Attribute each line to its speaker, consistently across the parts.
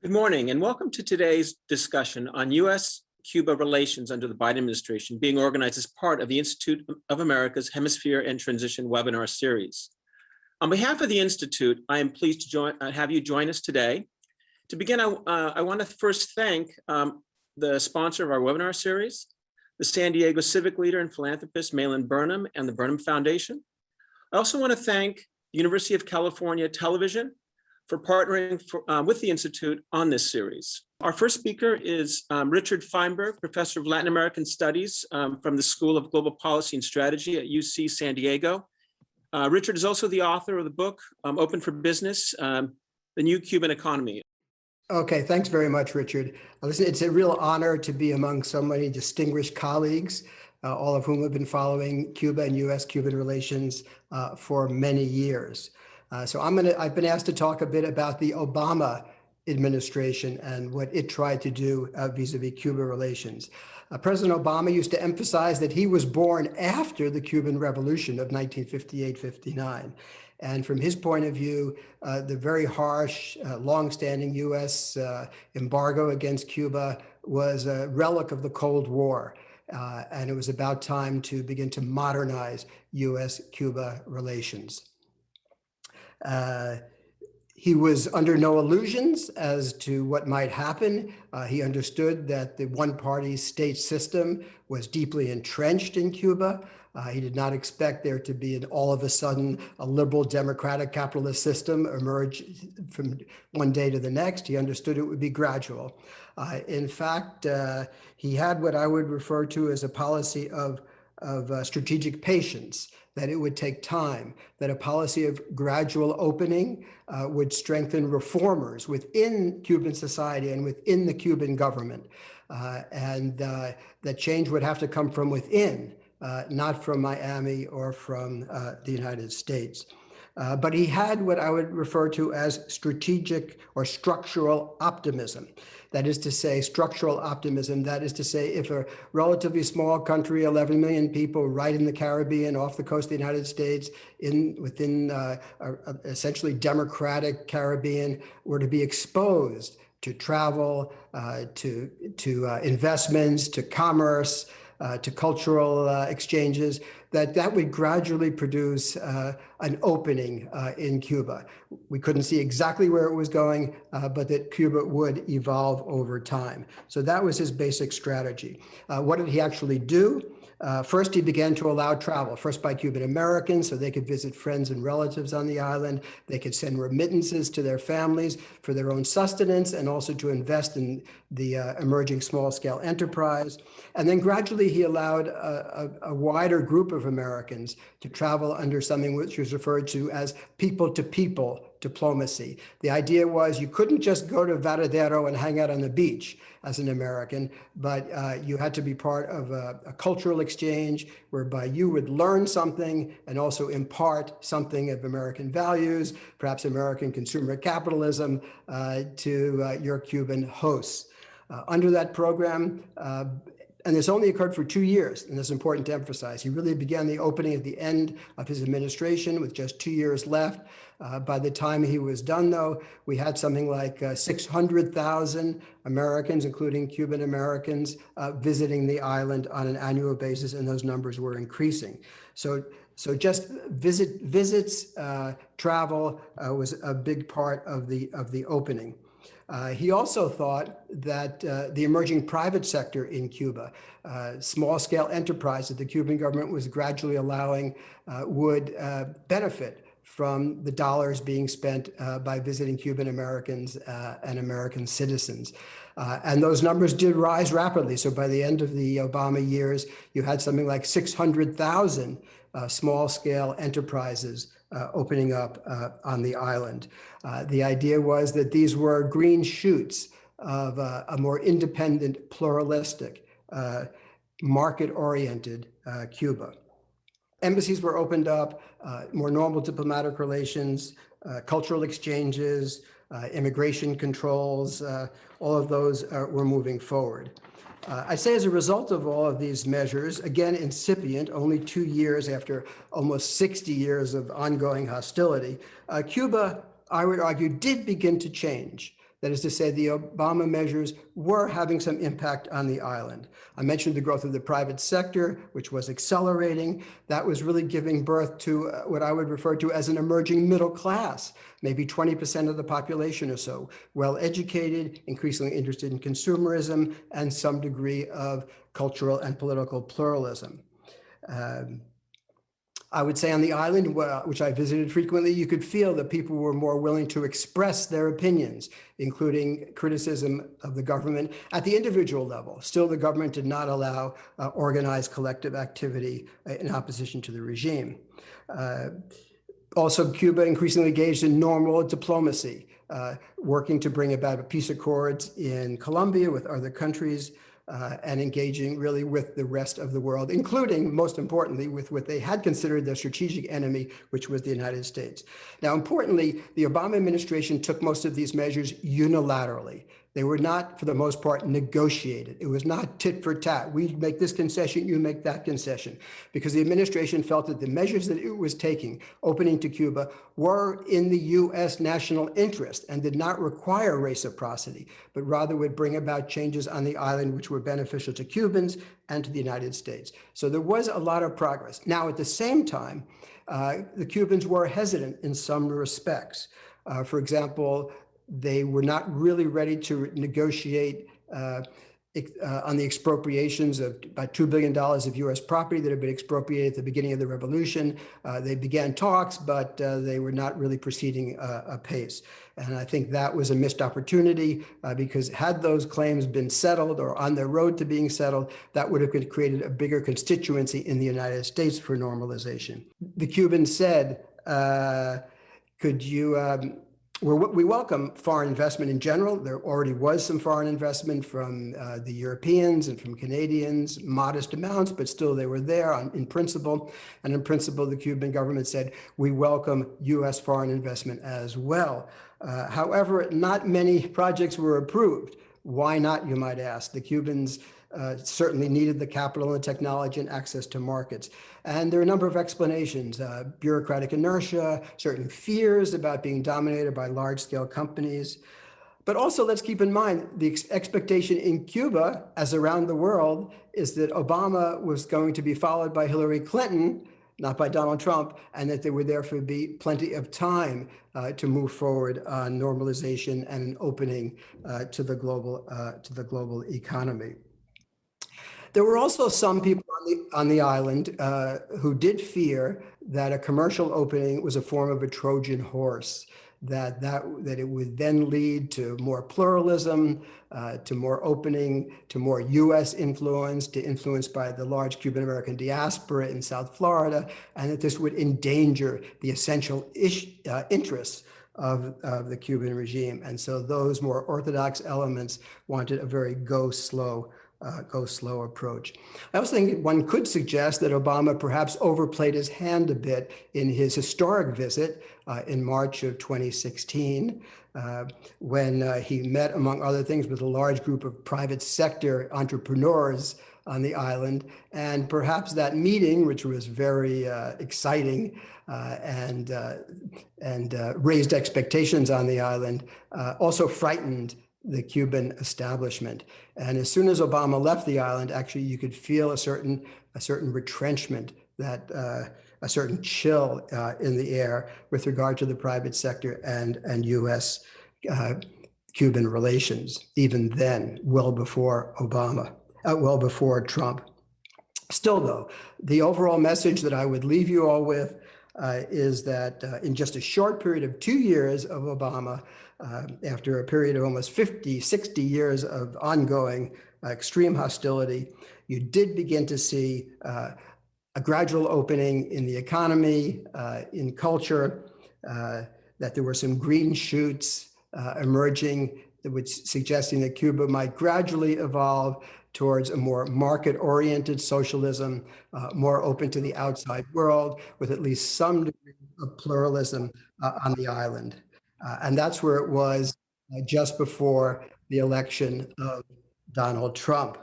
Speaker 1: Good morning and welcome to today's discussion on U.S.-Cuba relations under the Biden administration being organized as part of the Institute of America's Hemisphere and Transition webinar series. On behalf of the Institute, I am pleased to have you join us today. To begin, I want to first thank the sponsor of our webinar series, the San Diego civic leader and philanthropist Malin Burnham and the Burnham Foundation. I also want to thank the University of California Television for partnering with the Institute on this series. Our first speaker is Richard Feinberg, Professor of Latin American Studies from the School of Global Policy and Strategy at UC San Diego. Richard is also the author of the book, Open for Business, The New Cuban Economy.
Speaker 2: Okay, thanks very much, Richard. Listen, it's a real honor to be among so many distinguished colleagues, all of whom have been following Cuba and US-Cuban relations for many years. So I've been asked to talk a bit about the Obama administration and what it tried to do vis-a-vis Cuba relations. President Obama used to emphasize that he was born after the Cuban Revolution of 1958-59. And from his point of view, the very harsh, longstanding U.S. embargo against Cuba was a relic of the Cold War. And it was about time to begin to modernize U.S.-Cuba relations. He was under no illusions as to what might happen. He understood that the one-party state system was deeply entrenched in Cuba. He did not expect there to be all of a sudden a liberal democratic capitalist system emerge from one day to the next. He understood it would be gradual. In fact, he had what I would refer to as a policy of strategic patience, that it would take time, that a policy of gradual opening would strengthen reformers within Cuban society and within the Cuban government, and that change would have to come from within, not from Miami or from the United States. But he had what I would refer to as strategic or structural optimism. That is to say, structural optimism. That is to say, if a relatively small country, 11 million people right in the Caribbean, off the coast of the United States, within essentially democratic Caribbean, were to be exposed to travel, to investments, to commerce, to cultural exchanges, that would gradually produce an opening in Cuba. We couldn't see exactly where it was going, but that Cuba would evolve over time. So that was his basic strategy. What did he actually do? First, he began to allow travel, first by Cuban Americans, so they could visit friends and relatives on the island. They could send remittances to their families for their own sustenance and also to invest in the emerging small-scale enterprise. And then gradually he allowed a wider group of Americans to travel under something which was referred to as people-to-people diplomacy. The idea was you couldn't just go to Varadero and hang out on the beach as an American, but you had to be part of a cultural exchange whereby you would learn something and also impart something of American values, perhaps American consumer capitalism, to your Cuban hosts. Under that program, and this only occurred for 2 years, and it's important to emphasize. He really began the opening at the end of his administration with just 2 years left. By the time he was done, though, we had something like 600,000 Americans, including Cuban Americans, visiting the island on an annual basis, and those numbers were increasing. So just visits, travel was a big part of the opening. He also thought that the emerging private sector in Cuba, small-scale enterprise that the Cuban government was gradually allowing, would benefit from the dollars being spent by visiting Cuban Americans and American citizens. And those numbers did rise rapidly. So by the end of the Obama years, you had something like 600,000 small-scale enterprises opening up on the island. The idea was that these were green shoots of a more independent, pluralistic, market-oriented Cuba. Embassies were opened up, more normal diplomatic relations, cultural exchanges, immigration controls, all of those were moving forward. I say as a result of all of these measures, again, incipient, only 2 years after almost 60 years of ongoing hostility, Cuba, I would argue, did begin to change. That is to say, the Obama measures were having some impact on the island. I mentioned the growth of the private sector, which was accelerating. That was really giving birth to what I would refer to as an emerging middle class, maybe 20% of the population or so, well-educated, increasingly interested in consumerism, and some degree of cultural and political pluralism. I would say on the island, which I visited frequently, you could feel that people were more willing to express their opinions, including criticism of the government at the individual level. Still, the government did not allow organized collective activity in opposition to the regime. Also, Cuba increasingly engaged in normal diplomacy, working to bring about peace accords in Colombia with other countries, and engaging really with the rest of the world, including, most importantly, with what they had considered their strategic enemy, which was the United States. Now, importantly, the Obama administration took most of these measures unilaterally. They were not, for the most part, negotiated. It was not tit for tat. We make this concession, you make that concession, because the administration felt that the measures that it was taking, opening to Cuba, were in the U.S. national interest and did not require reciprocity, but rather would bring about changes on the island which were beneficial to Cubans and to the United States. So there was a lot of progress. Now, at the same time, the Cubans were hesitant in some respects. For example, they were not really ready to negotiate on the expropriations of about $2 billion of U.S. property that had been expropriated at the beginning of the revolution. They began talks, but they were not really proceeding apace. And I think that was a missed opportunity because had those claims been settled or on their road to being settled, that would have created a bigger constituency in the United States for normalization. The Cubans said, we welcome foreign investment in general. There already was some foreign investment from the Europeans and from Canadians, modest amounts, but still they were there in principle. And in principle, the Cuban government said, we welcome U.S. foreign investment as well. However, not many projects were approved. Why not, you might ask? The Cubans certainly needed the capital and technology and access to markets. And there are a number of explanations, bureaucratic inertia, certain fears about being dominated by large-scale companies. But also, let's keep in mind, the expectation in Cuba, as around the world, is that Obama was going to be followed by Hillary Clinton, not by Donald Trump, and that there would therefore be plenty of time to move forward on normalization and an opening to the global economy. There were also some people on the island who did fear that a commercial opening was a form of a Trojan horse, that it would then lead to more pluralism, to more opening, to more U.S. influence, to influence by the large Cuban-American diaspora in South Florida, and that this would endanger the essential interests of the Cuban regime. And so those more orthodox elements wanted a very go slow approach. I also think one could suggest that Obama perhaps overplayed his hand a bit in his historic visit in March of 2016, when he met, among other things, with a large group of private sector entrepreneurs on the island. And perhaps that meeting, which was very exciting and raised expectations on the island, also frightened the Cuban establishment. And as soon as Obama left the island, actually, you could feel a certain retrenchment, that a certain chill in the air with regard to the private sector and U.S.-Cuban relations, even then, well before Trump. Still, though, the overall message that I would leave you all with is that in just a short period of 2 years of Obama, after a period of almost 50, 60 years of ongoing extreme hostility, you did begin to see a gradual opening in the economy, in culture, that there were some green shoots emerging that were suggesting that Cuba might gradually evolve towards a more market-oriented socialism, more open to the outside world, with at least some degree of pluralism on the island. And that's where it was just before the election of Donald Trump.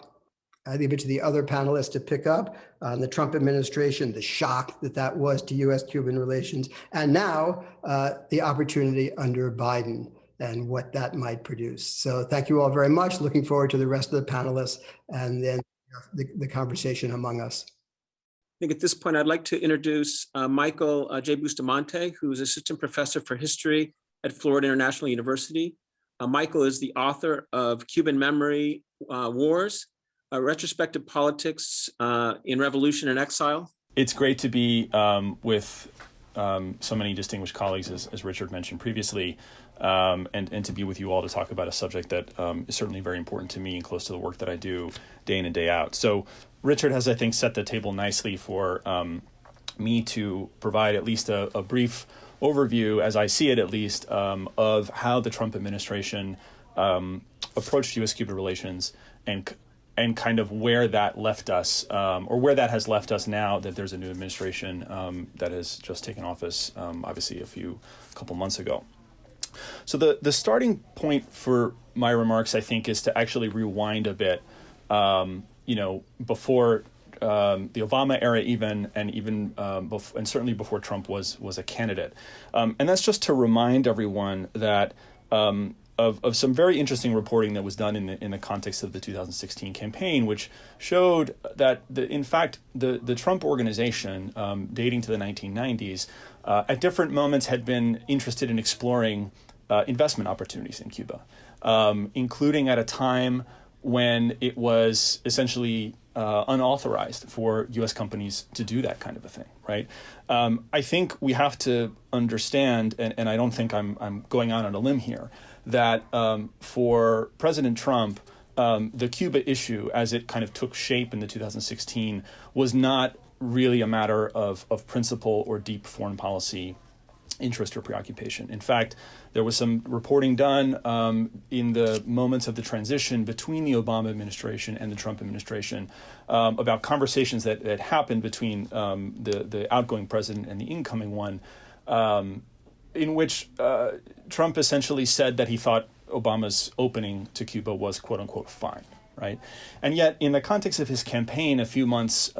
Speaker 2: I leave it to the other panelists to pick up on the Trump administration, the shock that was to U.S.-Cuban relations, and now the opportunity under Biden. and what that might produce. So thank you all very much. Looking forward to the rest of the panelists and then the conversation among us.
Speaker 1: I think at this point, I'd like to introduce Michael J Bustamante, who's Assistant Professor for History at Florida International University. Michael is the author of Cuban Memory Wars, Retrospective Politics in Revolution and Exile.
Speaker 3: It's great to be with so many distinguished colleagues, as Richard mentioned previously, and to be with you all to talk about a subject that is certainly very important to me and close to the work that I do day in and day out. So Richard has, I think, set the table nicely for me to provide at least a brief overview, as I see it at least, of how the Trump administration approached U.S.-Cuba relations and kind of where that left us, or where that has left us now that there's a new administration that has just taken office, obviously a couple months ago. So the starting point for my remarks, I think, is to actually rewind a bit, before the Obama era and certainly before Trump was a candidate. And that's just to remind everyone that of some very interesting reporting that was done in the context of the 2016 campaign, which showed that, in fact, the Trump organization, dating to the 1990s, at different moments had been interested in exploring investment opportunities in Cuba, including at a time when it was essentially unauthorized for U.S. companies to do that kind of a thing, right? I think we have to understand, and I don't think I'm going out on a limb here, that for President Trump, the Cuba issue, as it kind of took shape in the 2016, was not really a matter of principle or deep foreign policy interest or preoccupation. In fact, there was some reporting done in the moments of the transition between the Obama administration and the Trump administration about conversations that happened between the outgoing president and the incoming one, in which Trump essentially said that he thought Obama's opening to Cuba was quote unquote fine, right? And yet in the context of his campaign a few months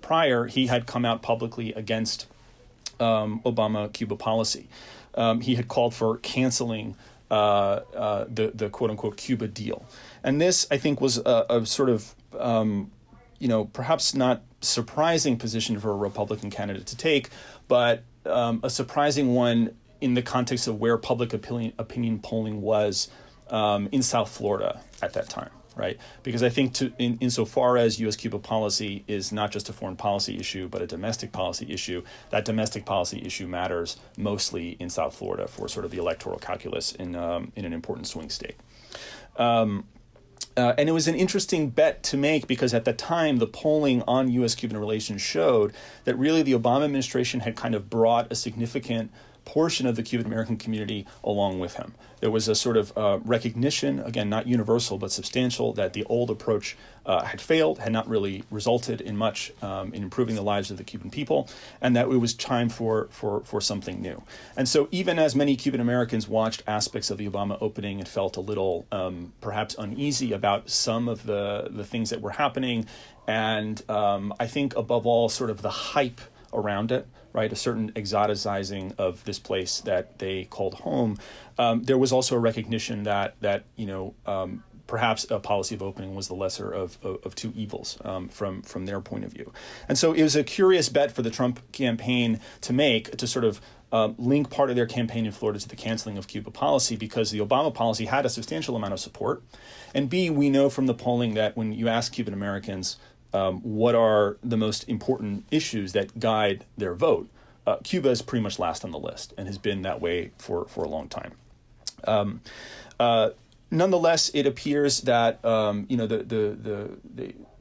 Speaker 3: prior, he had come out publicly against Obama Cuba policy. He had called for canceling the quote unquote Cuba deal. And this, I think, was a sort of, perhaps not surprising position for a Republican candidate to take, but a surprising one in the context of where public opinion polling was in South Florida at that time, right? Because I think insofar as U.S.-Cuba policy is not just a foreign policy issue, but a domestic policy issue, that domestic policy issue matters mostly in South Florida for sort of the electoral calculus in an important swing state. And it was an interesting bet to make because at the time, the polling on U.S.-Cuban relations showed that really the Obama administration had kind of brought a significant portion of the Cuban American community along with him. There was a sort of recognition, again, not universal, but substantial, that the old approach had failed, had not really resulted in much in improving the lives of the Cuban people, and that it was time for something new. And so even as many Cuban Americans watched aspects of the Obama opening and felt a little perhaps uneasy about some of the things that were happening, and I think above all sort of the hype around it, right, a certain exoticizing of this place that they called home, there was also a recognition that perhaps a policy of opening was the lesser of two evils from their point of view. And so it was a curious bet for the Trump campaign to make, to sort of link part of their campaign in Florida to the canceling of Cuba policy, because the Obama policy had a substantial amount of support. And B, we know from the polling that when you ask Cuban Americans what are the most important issues that guide their vote, Cuba is pretty much last on the list and has been that way for a long time. Nonetheless, it appears that the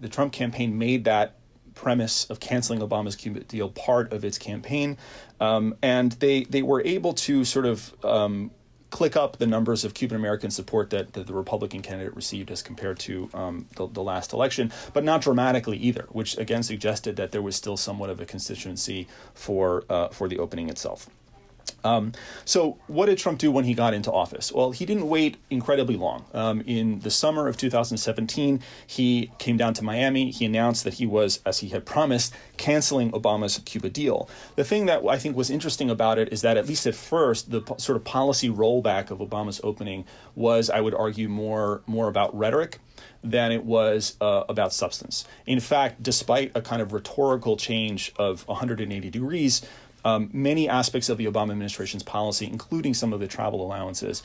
Speaker 3: Trump campaign made that premise of canceling Obama's Cuba deal part of its campaign, and they were able to sort of click up the numbers of Cuban American support that the Republican candidate received as compared to the last election, but not dramatically either, which again suggested that there was still somewhat of a constituency for the opening itself. So what did Trump do when he got into office? Well, he didn't wait incredibly long. In the summer of 2017, he came down to Miami. He announced that he was, as he had promised, canceling Obama's Cuba deal. The thing that I think was interesting about it is that, at least at first, the sort of policy rollback of Obama's opening was, I would argue, more about rhetoric than it was about substance. In fact, despite a kind of rhetorical change of 180 degrees, many aspects of the Obama administration's policy, including some of the travel allowances,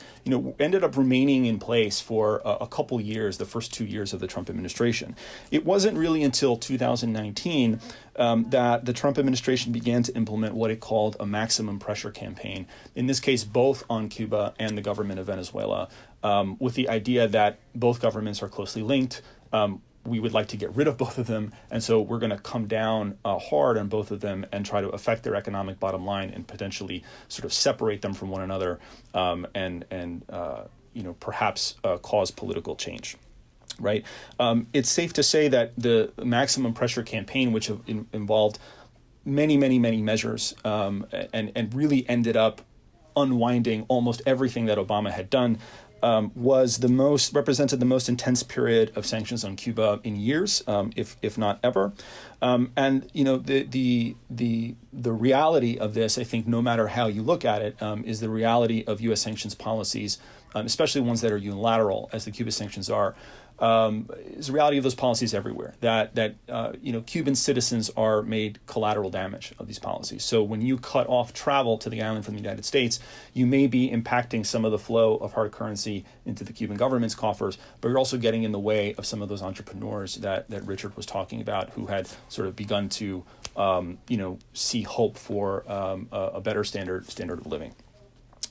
Speaker 3: ended up remaining in place for a couple years, the first 2 years of the Trump administration. It wasn't really until 2019 that the Trump administration began to implement what it called a maximum pressure campaign, in this case, both on Cuba and the government of Venezuela, with the idea that both governments are closely linked. We would like to get rid of both of them, and so we're going to come down hard on both of them and try to affect their economic bottom line and potentially sort of separate them from one another, and perhaps cause political change. Right? It's safe to say that the maximum pressure campaign, which involved many measures, and really ended up unwinding almost everything that Obama had done, represented the most intense period of sanctions on Cuba in years, if not ever. The reality of this, I think, no matter how you look at it, is the reality of U.S. sanctions policies, especially ones that are unilateral, as the Cuba sanctions are. Is the reality of those policies everywhere, that Cuban citizens are made collateral damage of these policies. So when you cut off travel to the island from the United States, you may be impacting some of the flow of hard currency into the Cuban government's coffers, but you're also getting in the way of some of those entrepreneurs that Richard was talking about, who had sort of begun to see hope for a better standard of living.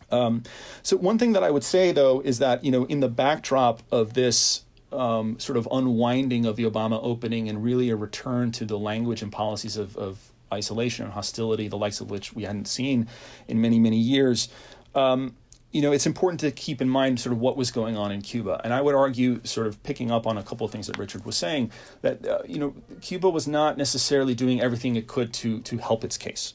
Speaker 3: So one thing that I would say, though, is that in the backdrop of this sort of unwinding of the Obama opening and really a return to the language and policies of isolation and hostility, the likes of which we hadn't seen in many years, it's important to keep in mind sort of what was going on in Cuba. And I would argue, sort of picking up on a couple of things that Richard was saying, that Cuba was not necessarily doing everything it could to help its case.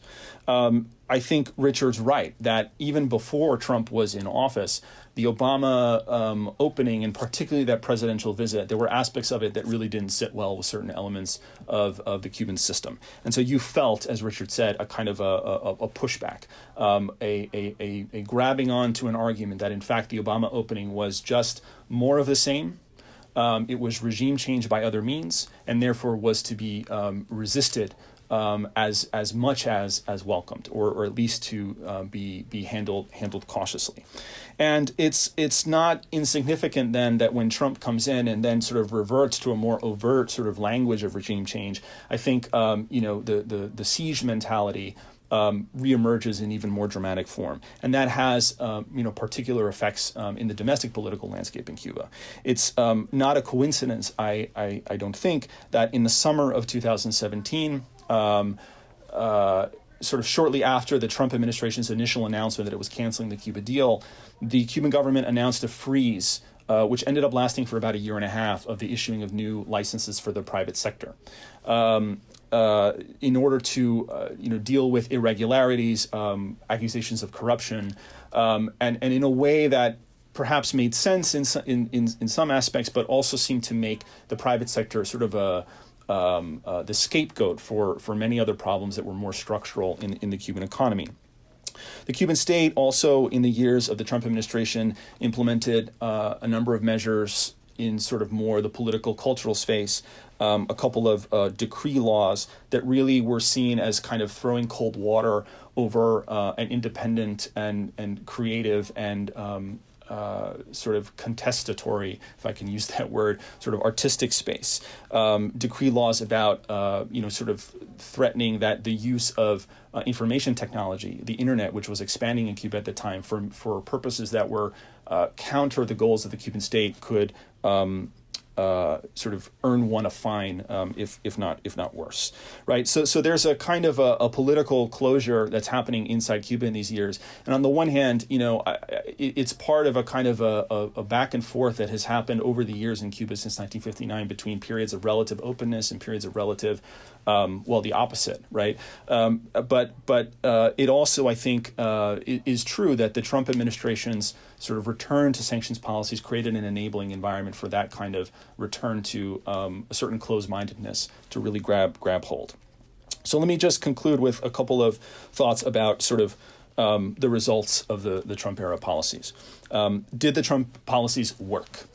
Speaker 3: I think Richard's right that even before Trump was in office, the Obama opening, and particularly that presidential visit, there were aspects of it that really didn't sit well with certain elements of the Cuban system. And so you felt, as Richard said, a kind of a pushback, a grabbing onto an argument that, in fact, the Obama opening was just more of the same. It was regime change by other means, and therefore was to be resisted as much as welcomed, or at least to be handled cautiously. And it's not insignificant then that when Trump comes in and then sort of reverts to a more overt sort of language of regime change, I think the siege mentality reemerges in even more dramatic form, and that has particular effects in the domestic political landscape in Cuba. It's not a coincidence, I don't think, that in the summer of 2017. Sort of shortly after the Trump administration's initial announcement that it was canceling the Cuba deal, the Cuban government announced a freeze, which ended up lasting for about a year and a half, of the issuing of new licenses for the private sector, in order to deal with irregularities, accusations of corruption, and in a way that perhaps made sense in some aspects, but also seemed to make the private sector sort of the scapegoat for many other problems that were more structural in the Cuban economy. The Cuban state also, in the years of the Trump administration, implemented a number of measures in sort of more the political cultural space, a couple of decree laws that really were seen as kind of throwing cold water over an independent and creative and sort of contestatory, if I can use that word, sort of artistic space. Decree laws about, sort of threatening that the use of information technology, the internet, which was expanding in Cuba at the time for purposes that were counter the goals of the Cuban state, could sort of earn one a fine, if not worse, right? So there's a kind of a political closure that's happening inside Cuba in these years. And on the one hand, it's part of a kind of a back and forth that has happened over the years in Cuba since 1959 between periods of relative openness and periods of relative, the opposite, right? But it also, I think, is true that the Trump administration's sort of return to sanctions policies created an enabling environment for that kind of return to a certain closed-mindedness to really grab hold. So let me just conclude with a couple of thoughts about sort of the results of the Trump era policies. Did the Trump policies work?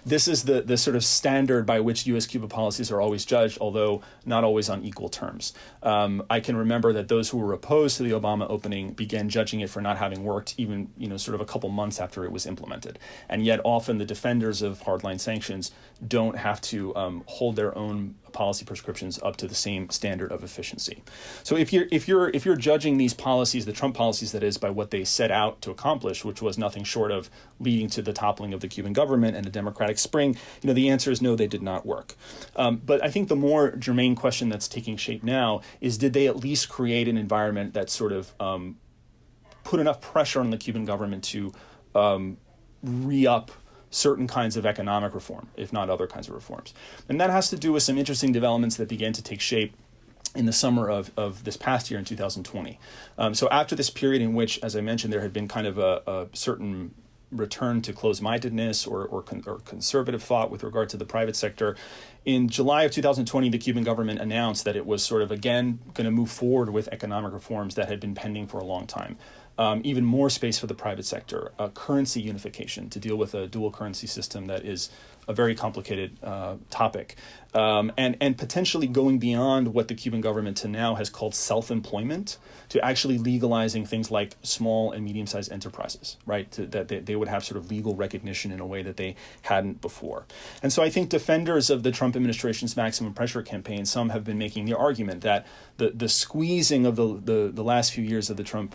Speaker 3: This is the sort of standard by which U.S.-Cuba policies are always judged, although not always on equal terms. I can remember that those who were opposed to the Obama opening began judging it for not having worked even, sort of a couple months after it was implemented. And yet often the defenders of hardline sanctions don't have to hold their own policy prescriptions up to the same standard of efficiency. So if you're judging these policies, the Trump policies that is, by what they set out to accomplish, which was nothing short of leading to the toppling of the Cuban government and a democratic spring, the answer is no, they did not work. But I think the more germane question that's taking shape now is, did they at least create an environment that sort of put enough pressure on the Cuban government to re-up certain kinds of economic reform, if not other kinds of reforms? And that has to do with some interesting developments that began to take shape in the summer of this past year in 2020. So after this period in which, as I mentioned, there had been kind of a certain return to closed-mindedness or conservative thought with regard to the private sector, in July of 2020, the Cuban government announced that it was sort of again going to move forward with economic reforms that had been pending for a long time. Even more space for the private sector, currency unification to deal with a dual currency system that is a very complicated topic, and potentially going beyond what the Cuban government to now has called self-employment to actually legalizing things like small and medium-sized enterprises, right? That they would have sort of legal recognition in a way that they hadn't before. And so I think defenders of the Trump administration's maximum pressure campaign, some have been making the argument that the squeezing of the last few years of the Trump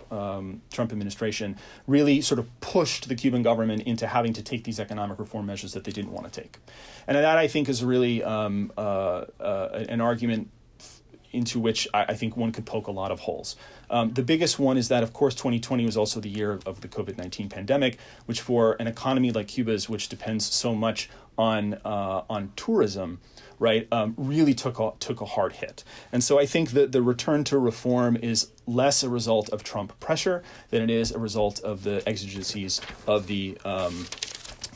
Speaker 3: administration really sort of pushed the Cuban government into having to take these economic reform measures that they didn't want to take. And that, I think, is really an argument into which I think one could poke a lot of holes. The biggest one is that, of course, 2020 was also the year of the COVID-19 pandemic, which for an economy like Cuba's, which depends so much on tourism, right, really took a hard hit. And so I think that the return to reform is less a result of Trump pressure than it is a result of the exigencies of the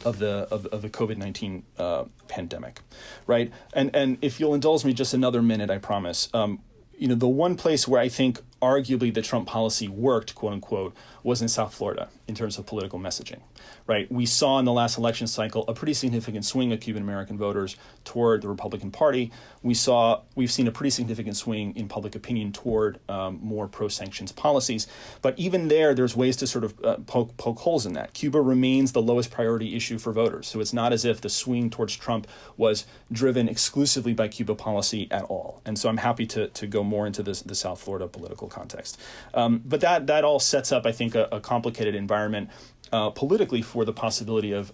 Speaker 3: COVID-19 pandemic, right? And if you'll indulge me just another minute, I promise. The one place where I think arguably the Trump policy worked, quote unquote, was in South Florida in terms of political messaging, right? We saw in the last election cycle a pretty significant swing of Cuban American voters toward the Republican Party. We've seen a pretty significant swing in public opinion toward more pro-sanctions policies. But even there's ways to sort of poke holes in that. Cuba remains the lowest priority issue for voters. So it's not as if the swing towards Trump was driven exclusively by Cuba policy at all. And so I'm happy to go more into the South Florida political context. But that all sets up, I think, a complicated environment politically for the possibility of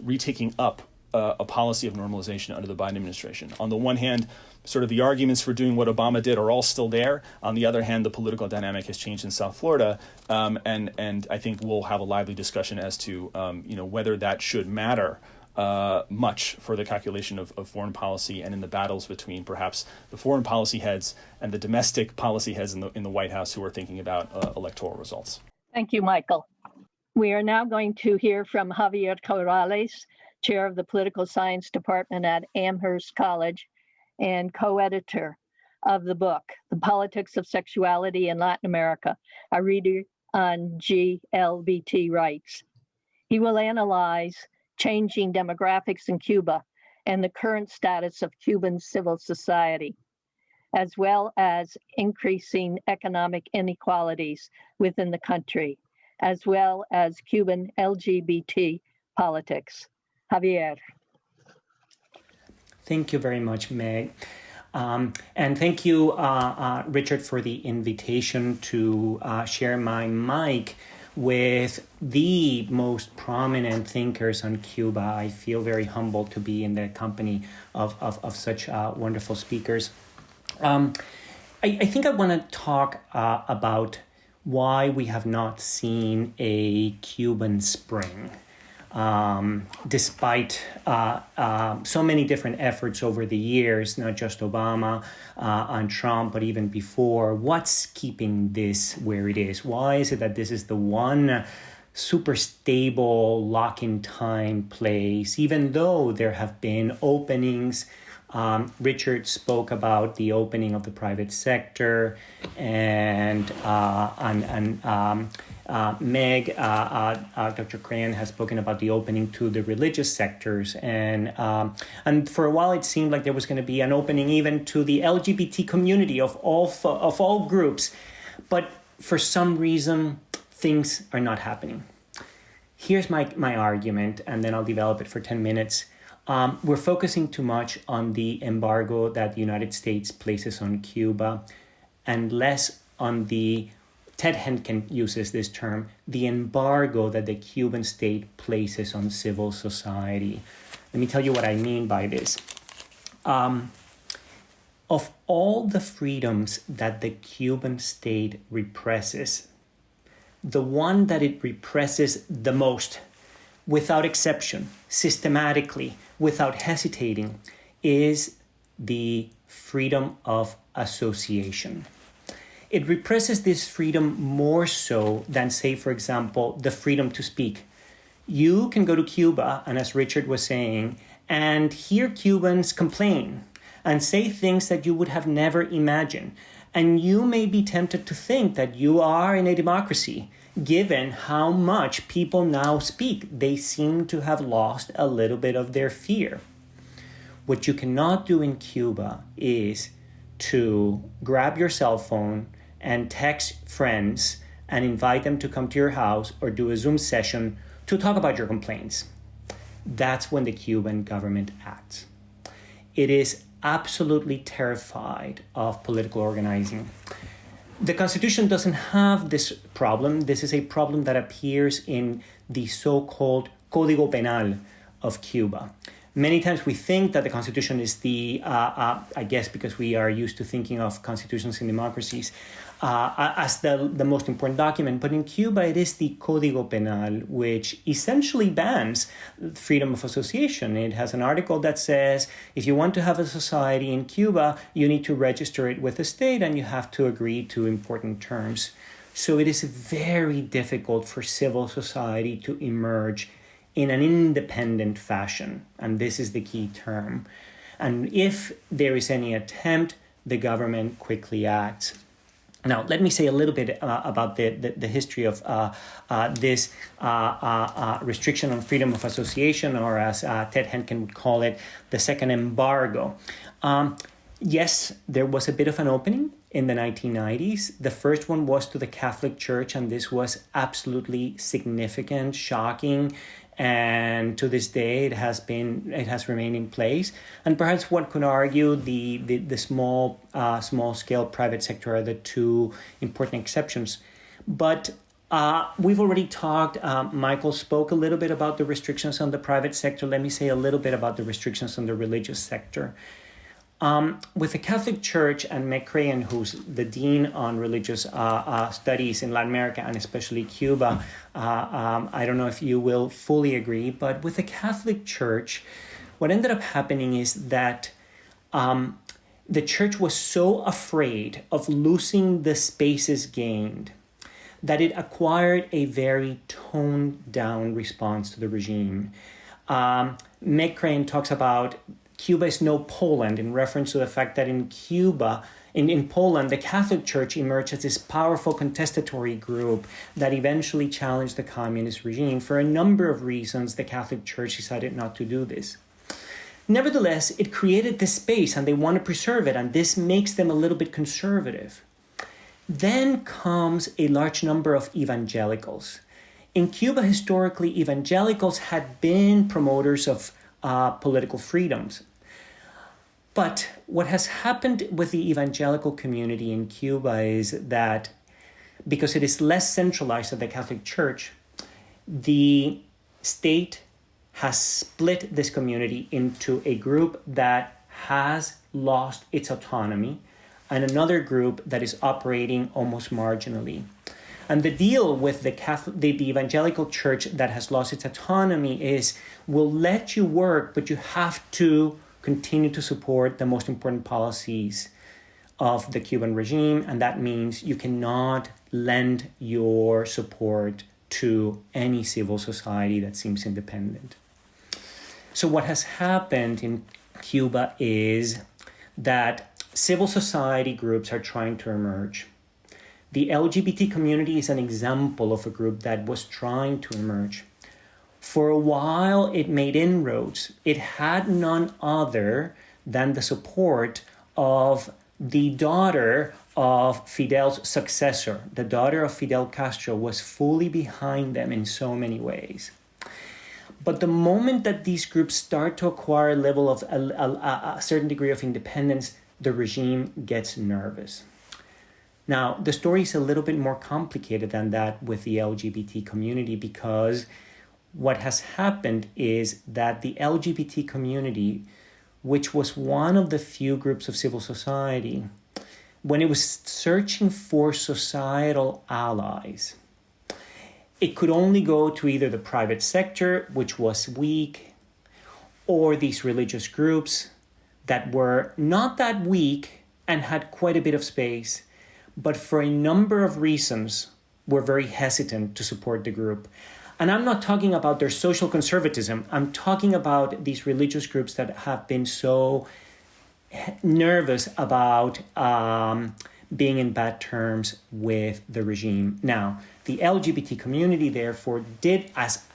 Speaker 3: retaking up a policy of normalization under the Biden administration. On the one hand, sort of the arguments for doing what Obama did are all still there. On the other hand, the political dynamic has changed in South Florida, and I think we'll have a lively discussion as to whether that should matter much for the calculation of foreign policy and in the battles between perhaps the foreign policy heads and the domestic policy heads in the White House who are thinking about electoral results.
Speaker 4: Thank you, Michael. We are now going to hear from Javier Corrales, chair of the Political Science Department at Amherst College and co-editor of the book, The Politics of Sexuality in Latin America, a reader on GLBT rights. He will analyze changing demographics in Cuba and the current status of Cuban civil society, as well as increasing economic inequalities within the country, as well as Cuban LGBT politics. Javier.
Speaker 5: Thank you very much, Meg. And thank you, Richard, for the invitation to share my mic with the most prominent thinkers on Cuba. I feel very humbled to be in the company of such wonderful speakers. I think I want to talk about why we have not seen a Cuban spring. Despite so many different efforts over the years, not just Obama and Trump, but even before, what's keeping this where it is? Why is it that this is the one super stable lock-in-time place, even though there have been openings? Richard spoke about the opening of the private sector, and Meg, Dr. Crayon has spoken about the opening to the religious sectors, and for a while it seemed like there was going to be an opening even to the LGBT community of all groups, but for some reason things are not happening. Here's my argument, and then I'll develop it for 10 minutes. We're focusing too much on the embargo that the United States places on Cuba, and less on the, Ted Henkin uses this term, the embargo that the Cuban state places on civil society. Let me tell you what I mean by this. Of all the freedoms that the Cuban state represses, the one that it represses the most, without exception, systematically, without hesitating, is the freedom of association. It represses this freedom more so than, say, for example, the freedom to speak. You can go to Cuba, and as Richard was saying, and hear Cubans complain and say things that you would have never imagined. And you may be tempted to think that you are in a democracy, given how much people now speak. They seem to have lost a little bit of their fear. What you cannot do in Cuba is to grab your cell phone and text friends and invite them to come to your house or do a Zoom session to talk about your complaints. That's when the Cuban government acts. It is absolutely terrified of political organizing. The Constitution doesn't have this problem. This is a problem that appears in the so-called Código Penal of Cuba. Many times we think that the Constitution is the, I guess because we are used to thinking of constitutions in democracies, as the most important document. But in Cuba, it is the Código Penal, which essentially bans freedom of association. It has an article that says, if you want to have a society in Cuba, you need to register it with the state and you have to agree to important terms. So it is very difficult for civil society to emerge in an independent fashion. And this is the key term. And if there is any attempt, the government quickly acts. Now, let me say a little bit about the history of this restriction on freedom of association, or as Ted Henkin would call it, the Second Embargo. Yes, there was a bit of an opening in the 1990s. The first one was to the Catholic Church, and this was absolutely significant, shocking, and to this day it has remained in place. And perhaps one could argue the small scale private sector are the two important exceptions. But we've already talked, Michael spoke a little bit about the restrictions on the private sector. Let me say a little bit about the restrictions on the religious sector. With the Catholic Church, and Meg Crayon, who's the Dean on Religious Studies in Latin America and especially Cuba, I don't know if you will fully agree, but with the Catholic Church, what ended up happening is that the church was so afraid of losing the spaces gained that it acquired a very toned-down response to the regime. Meg Crayon talks about Cuba is no Poland, in reference to the fact that in Cuba, in Poland, the Catholic Church emerged as this powerful contestatory group that eventually challenged the communist regime. For a number of reasons, the Catholic Church decided not to do this. Nevertheless, it created this space and they want to preserve it, and this makes them a little bit conservative. Then comes a large number of evangelicals. In Cuba, historically, evangelicals had been promoters of political freedoms. But what has happened with the evangelical community in Cuba is that because it is less centralized at the Catholic Church, the state has split this community into a group that has lost its autonomy and another group that is operating almost marginally. And the deal with the evangelical church that has lost its autonomy is, we'll let you work, but you have to continue to support the most important policies of the Cuban regime, and that means you cannot lend your support to any civil society that seems independent. So what has happened in Cuba is that civil society groups are trying to emerge. The LGBT community is an example of a group that was trying to emerge. For a while, it made inroads. It had none other than the support of the daughter of Fidel's successor. The daughter of Fidel Castro was fully behind them in so many ways. But the moment that these groups start to acquire a level of a certain degree of independence, the regime gets nervous. Now, the story is a little bit more complicated than that with the LGBT community, because what has happened is that the LGBT community, which was one of the few groups of civil society, when it was searching for societal allies, it could only go to either the private sector, which was weak, or these religious groups that were not that weak and had quite a bit of space, but for a number of reasons were very hesitant to support the group. And I'm not talking about their social conservatism. I'm talking about these religious groups that have been so nervous about being in bad terms with the regime. Now, the LGBT community, therefore, did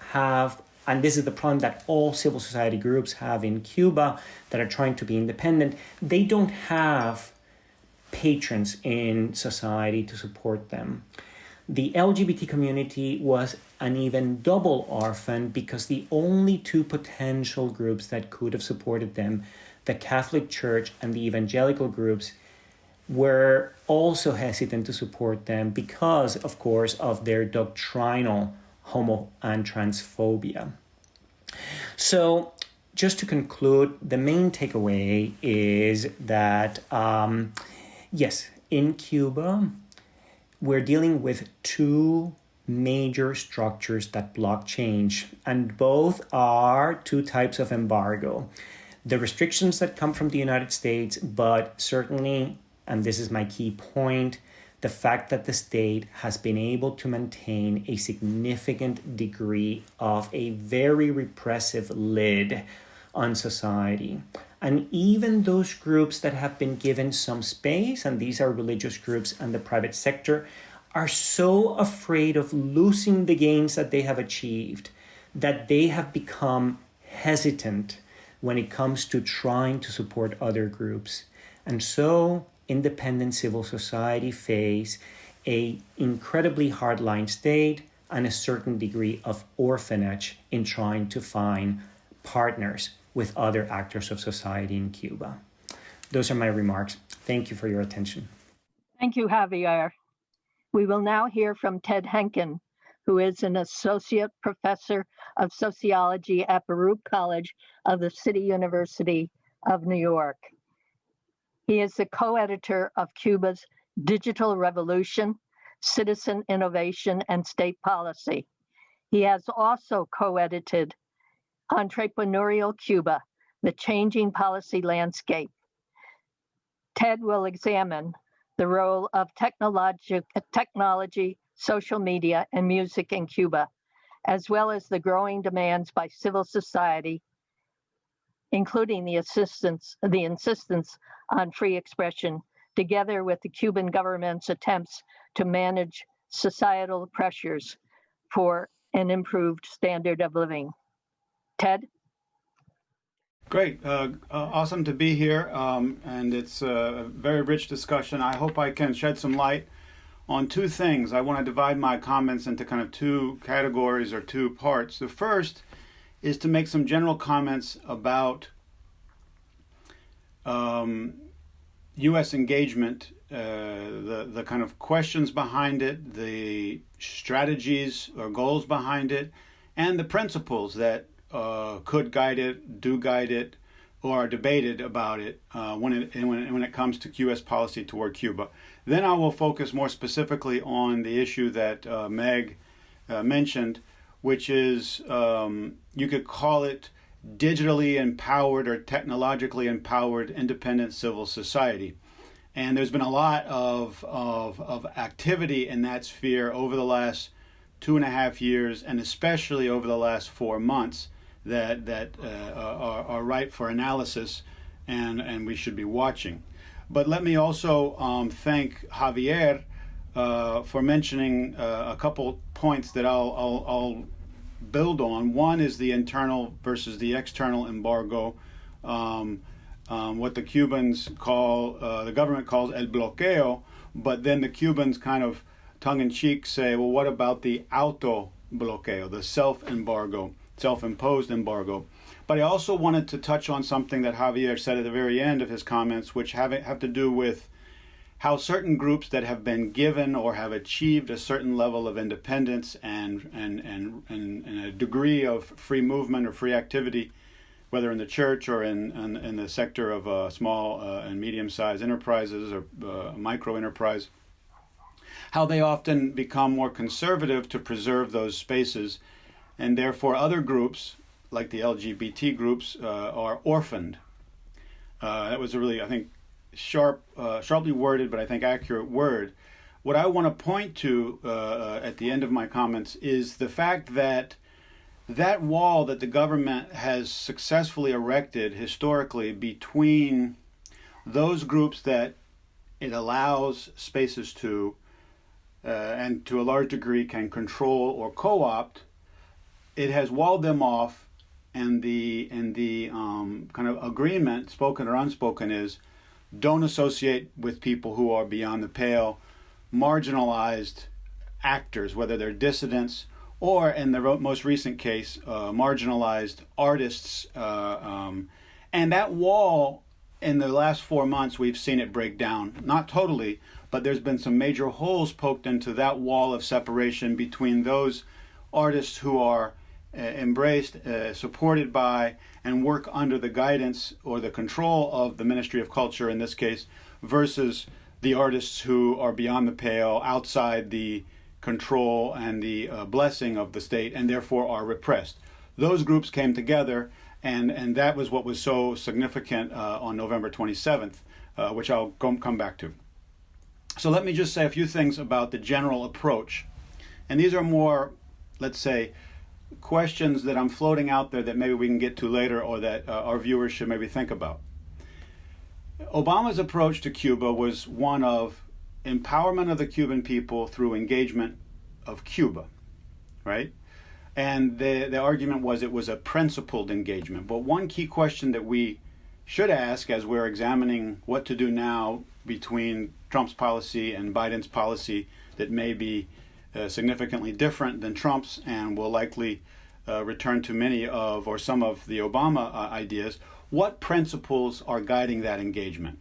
Speaker 5: have, and this is the problem that all civil society groups have in Cuba that are trying to be independent, they don't have patrons in society to support them. The LGBT community was an even double orphan because the only two potential groups that could have supported them, the Catholic Church and the evangelical groups, were also hesitant to support them because, of course, of their doctrinal homo and transphobia. So, just to conclude, the main takeaway is that, yes, in Cuba, we're dealing with two major structures that block change, and both are two types of embargo. The restrictions that come from the United States, but certainly, and this is my key point, the fact that the state has been able to maintain a significant degree of a very repressive lid on society. And even those groups that have been given some space, and these are religious groups and the private sector, are so afraid of losing the gains that they have achieved that they have become hesitant when it comes to trying to support other groups. And so independent civil society face an incredibly hardline state and a certain degree of orphanage in trying to find partners with other actors of society in Cuba. Those are my remarks. Thank you for your attention.
Speaker 4: Thank you, Javier. We will now hear from Ted Henkin, who is an associate professor of sociology at Baruch College of the City University of New York. He is the co-editor of Cuba's Digital Revolution, Citizen Innovation, and State Policy. He has also co-edited Entrepreneurial Cuba, the Changing Policy Landscape. Ted will examine the role of technology, social media, and music in Cuba, as well as the growing demands by civil society, including the insistence on free expression, together with the Cuban government's attempts to manage societal pressures for an improved standard of living. Ted?
Speaker 6: Great. Awesome to be here. And it's a very rich discussion. I hope I can shed some light on two things. I want to divide my comments into kind of two categories or two parts. The first is to make some general comments about U.S. engagement, the kind of questions behind it, the strategies or goals behind it, and the principles that could guide it, do guide it, or are debated about it when it comes to U.S. policy toward Cuba. Then I will focus more specifically on the issue that Meg mentioned, which is, you could call it digitally empowered or technologically empowered independent civil society. And there's been a lot of activity in that sphere over the last 2.5 years, and especially over the last 4 months, that are ripe for analysis, and we should be watching. But let me also thank Javier for mentioning a couple points that I'll build on. One is the internal versus the external embargo, what the Cubans call, the government calls el bloqueo, but then the Cubans kind of tongue-in-cheek say, well, what about the auto bloqueo, the self-embargo, self-imposed embargo? But I also wanted to touch on something that Javier said at the very end of his comments, which have to do with how certain groups that have been given or have achieved a certain level of independence and a degree of free movement or free activity, whether in the church or in the sector of small and medium-sized enterprises or micro enterprise, how they often become more conservative to preserve those spaces, and therefore other groups, like the LGBT groups, are orphaned. That was a really, I think, sharply worded, but I think accurate word. What I want to point to at the end of my comments is the fact that that wall that the government has successfully erected historically between those groups that it allows spaces to, and to a large degree can control or co-opt, it has walled them off, and the kind of agreement, spoken or unspoken, is don't associate with people who are beyond the pale, marginalized actors, whether they're dissidents or, in the most recent case, marginalized artists. And that wall, in the last 4 months, we've seen it break down. Not totally, but there's been some major holes poked into that wall of separation between those artists who are embraced, supported by, and work under the guidance or the control of the Ministry of Culture in this case, versus the artists who are beyond the pale, outside the control and the blessing of the state, and therefore are repressed. Those groups came together, and that was what was so significant on November 27th, which I'll come back to. So let me just say a few things about the general approach. And these are more, let's say, questions that I'm floating out there that maybe we can get to later, or that our viewers should maybe think about. Obama's approach to Cuba was one of empowerment of the Cuban people through engagement of Cuba, right? And the argument was it was a principled engagement. But one key question that we should ask as we're examining what to do now between Trump's policy and Biden's policy that may be significantly different than Trump's, and will likely return to many of or some of the Obama ideas. What principles are guiding that engagement?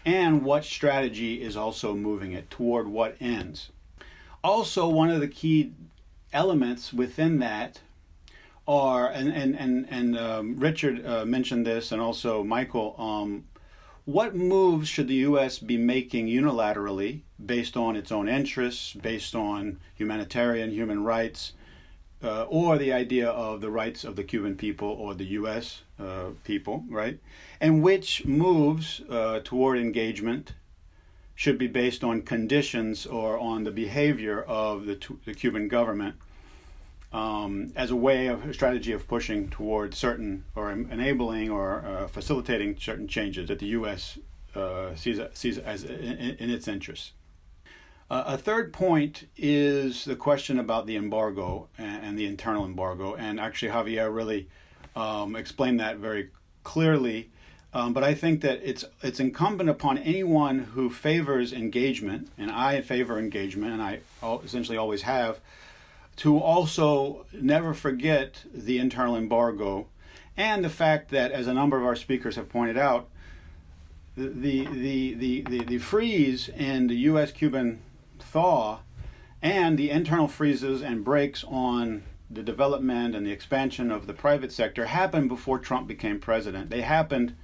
Speaker 6: And what strategy is also moving it toward what ends? Also, one of the key elements within that are, and Richard mentioned this, and also Michael, what moves should the U.S. be making unilaterally based on its own interests, based on humanitarian, human rights, or the idea of the rights of the Cuban people or the U.S. People, right? And which moves toward engagement should be based on conditions or on the behavior of the Cuban government as a way of a strategy of pushing toward certain, or enabling, or facilitating certain changes that the U.S. sees as in its interests. A third point is the question about the embargo and the internal embargo, and actually Javier really explained that very clearly. But I think that it's incumbent upon anyone who favors engagement, and I favor engagement, and I essentially always have, to also never forget the internal embargo, and the fact that, as a number of our speakers have pointed out, the freeze in the U.S.-Cuban thaw and the internal freezes and breaks on the development and the expansion of the private sector happened before Trump became president. They happened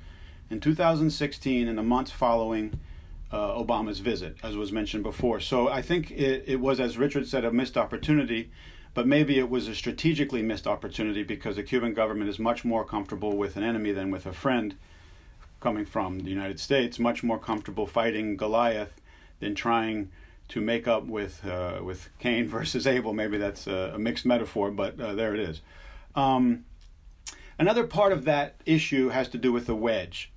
Speaker 6: in 2016 and the months following Obama's visit, as was mentioned before. So I think it was, as Richard said, a missed opportunity, but maybe it was a strategically missed opportunity because the Cuban government is much more comfortable with an enemy than with a friend, coming from the United States, much more comfortable fighting Goliath than trying to make up with Cain versus Abel. Maybe that's a mixed metaphor, but there it is. Another part of that issue has to do with the wedge.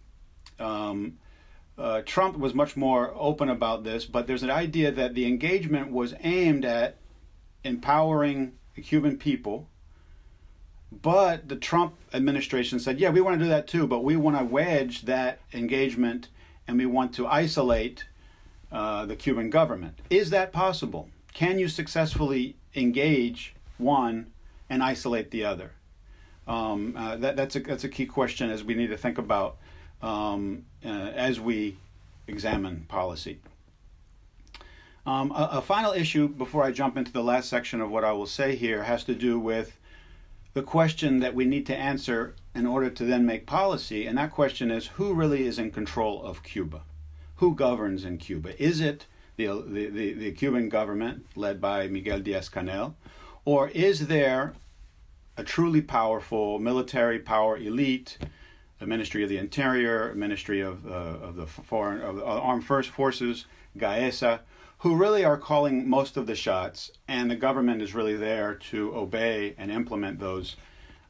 Speaker 6: Trump was much more open about this, but there's an idea that the engagement was aimed at empowering the Cuban people, but the Trump administration said, yeah, we want to do that too, but we want to wedge that engagement and we want to isolate the Cuban government. Is that possible? Can you successfully engage one and isolate the other? That's a key question as we need to think about as we examine policy. A final issue before I jump into the last section of what I will say here has to do with the question that we need to answer in order to then make policy, and that question is, who really is in control of Cuba? Who governs in Cuba? Is it the Cuban government led by Miguel Díaz-Canel, or is there a truly powerful military power elite, a Ministry of the Interior, a Ministry of the Armed Forces, GAESA, who really are calling most of the shots, and the government is really there to obey and implement those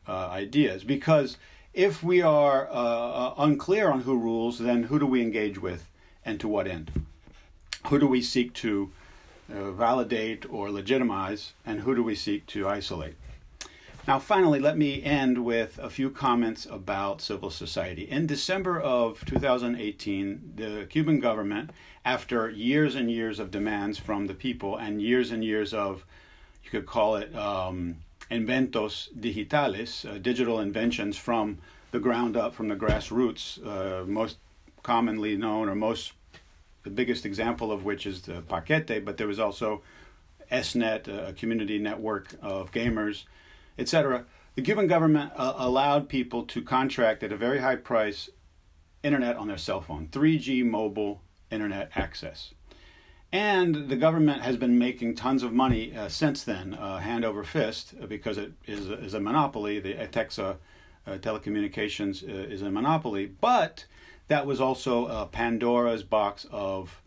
Speaker 6: ideas? Because if we are unclear on who rules, then who do we engage with and to what end? Who do we seek to validate or legitimize, and who do we seek to isolate? Now, finally, let me end with a few comments about civil society. In December of 2018, the Cuban government, after years and years of demands from the people and years of, you could call it inventos digitales, digital inventions from the ground up, from the grassroots, most commonly known or the biggest example of which is the Paquete, but there was also SNet, a community network of gamers, etc. The Cuban government allowed people to contract at a very high price internet on their cell phone, 3G mobile internet access. And the government has been making tons of money since then, hand over fist, because it is a monopoly. The ETEXA telecommunications is a monopoly, but that was also Pandora's box of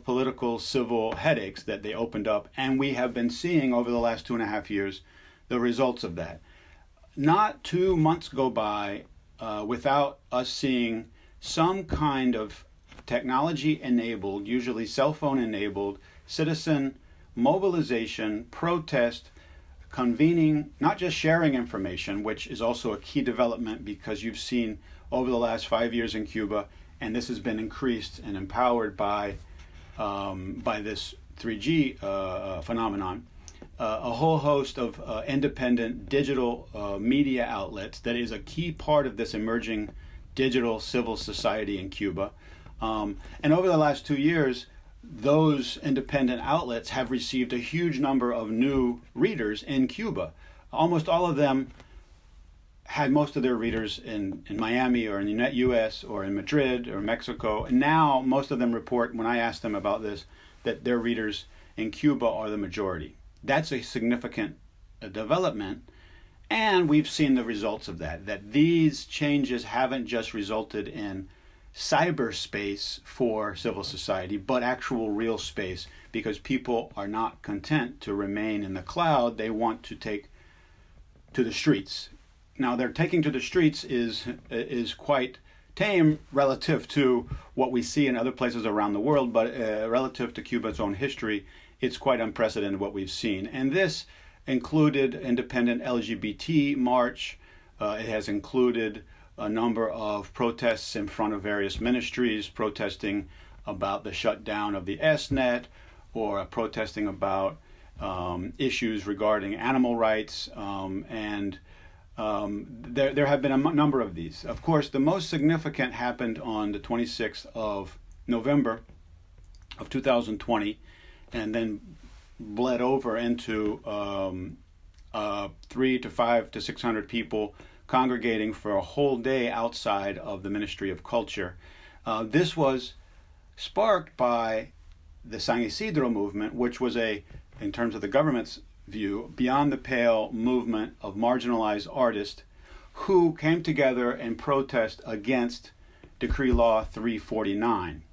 Speaker 6: political, civil headaches that they opened up, and we have been seeing over the last 2.5 years the results of that. Not 2 months go by without us seeing some kind of technology-enabled, usually cell phone-enabled, citizen mobilization, protest, convening, not just sharing information, which is also a key development because you've seen over the last 5 years in Cuba, and this has been increased and empowered by this 3G phenomenon, a whole host of independent digital media outlets that is a key part of this emerging digital civil society in Cuba. And over the last 2 years, those independent outlets have received a huge number of new readers in Cuba. Almost all of them had most of their readers in Miami or in the U.S. or in Madrid or Mexico. And now most of them report, when I ask them about this, that their readers in Cuba are the majority. That's a significant development. And we've seen the results of that these changes haven't just resulted in cyberspace for civil society, but actual real space, because people are not content to remain in the cloud. They want to take to the streets. Now, their taking to the streets is quite tame relative to what we see in other places around the world, but relative to Cuba's own history, it's quite unprecedented what we've seen. And this included independent LGBT march. It has included a number of protests in front of various ministries, protesting about the shutdown of the SNet, or protesting about issues regarding animal rights, and There have been a number of these. Of course, the most significant happened on the 26th of November of 2020, and then bled over into 300 to 500 to 600 people congregating for a whole day outside of the Ministry of Culture. This was sparked by the San Isidro Movement, which was in terms of the government's view, beyond the pale movement of marginalized artists who came together in protest against Decree Law 349.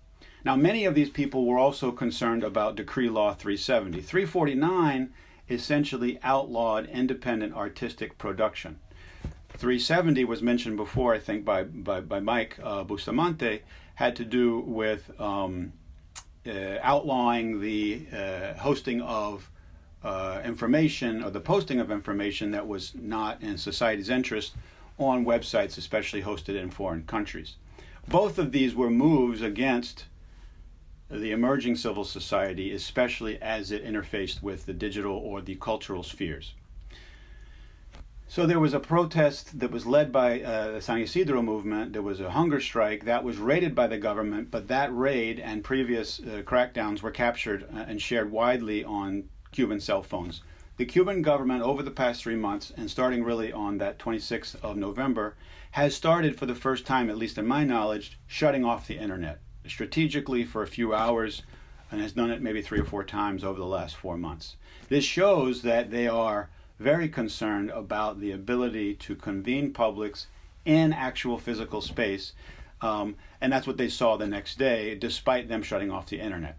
Speaker 6: Now, many of these people were also concerned about Decree Law 370. 349 essentially outlawed independent artistic production. 370 was mentioned before, I think, by Mike Bustamante, had to do with outlawing the hosting of information, or the posting of information that was not in society's interest on websites, especially hosted in foreign countries. Both of these were moves against the emerging civil society, especially as it interfaced with the digital or the cultural spheres. So there was a protest that was led by the San Isidro Movement. There was a hunger strike that was raided by the government, but that raid and previous crackdowns were captured and shared widely on Cuban cell phones. The Cuban government, over the past 3 months, and starting really on that 26th of November, has started for the first time, at least in my knowledge, shutting off the internet strategically for a few hours, and has done it maybe 3 or 4 times over the last 4 months. This shows that they are very concerned about the ability to convene publics in actual physical space, and that's what they saw the next day, despite them shutting off the internet.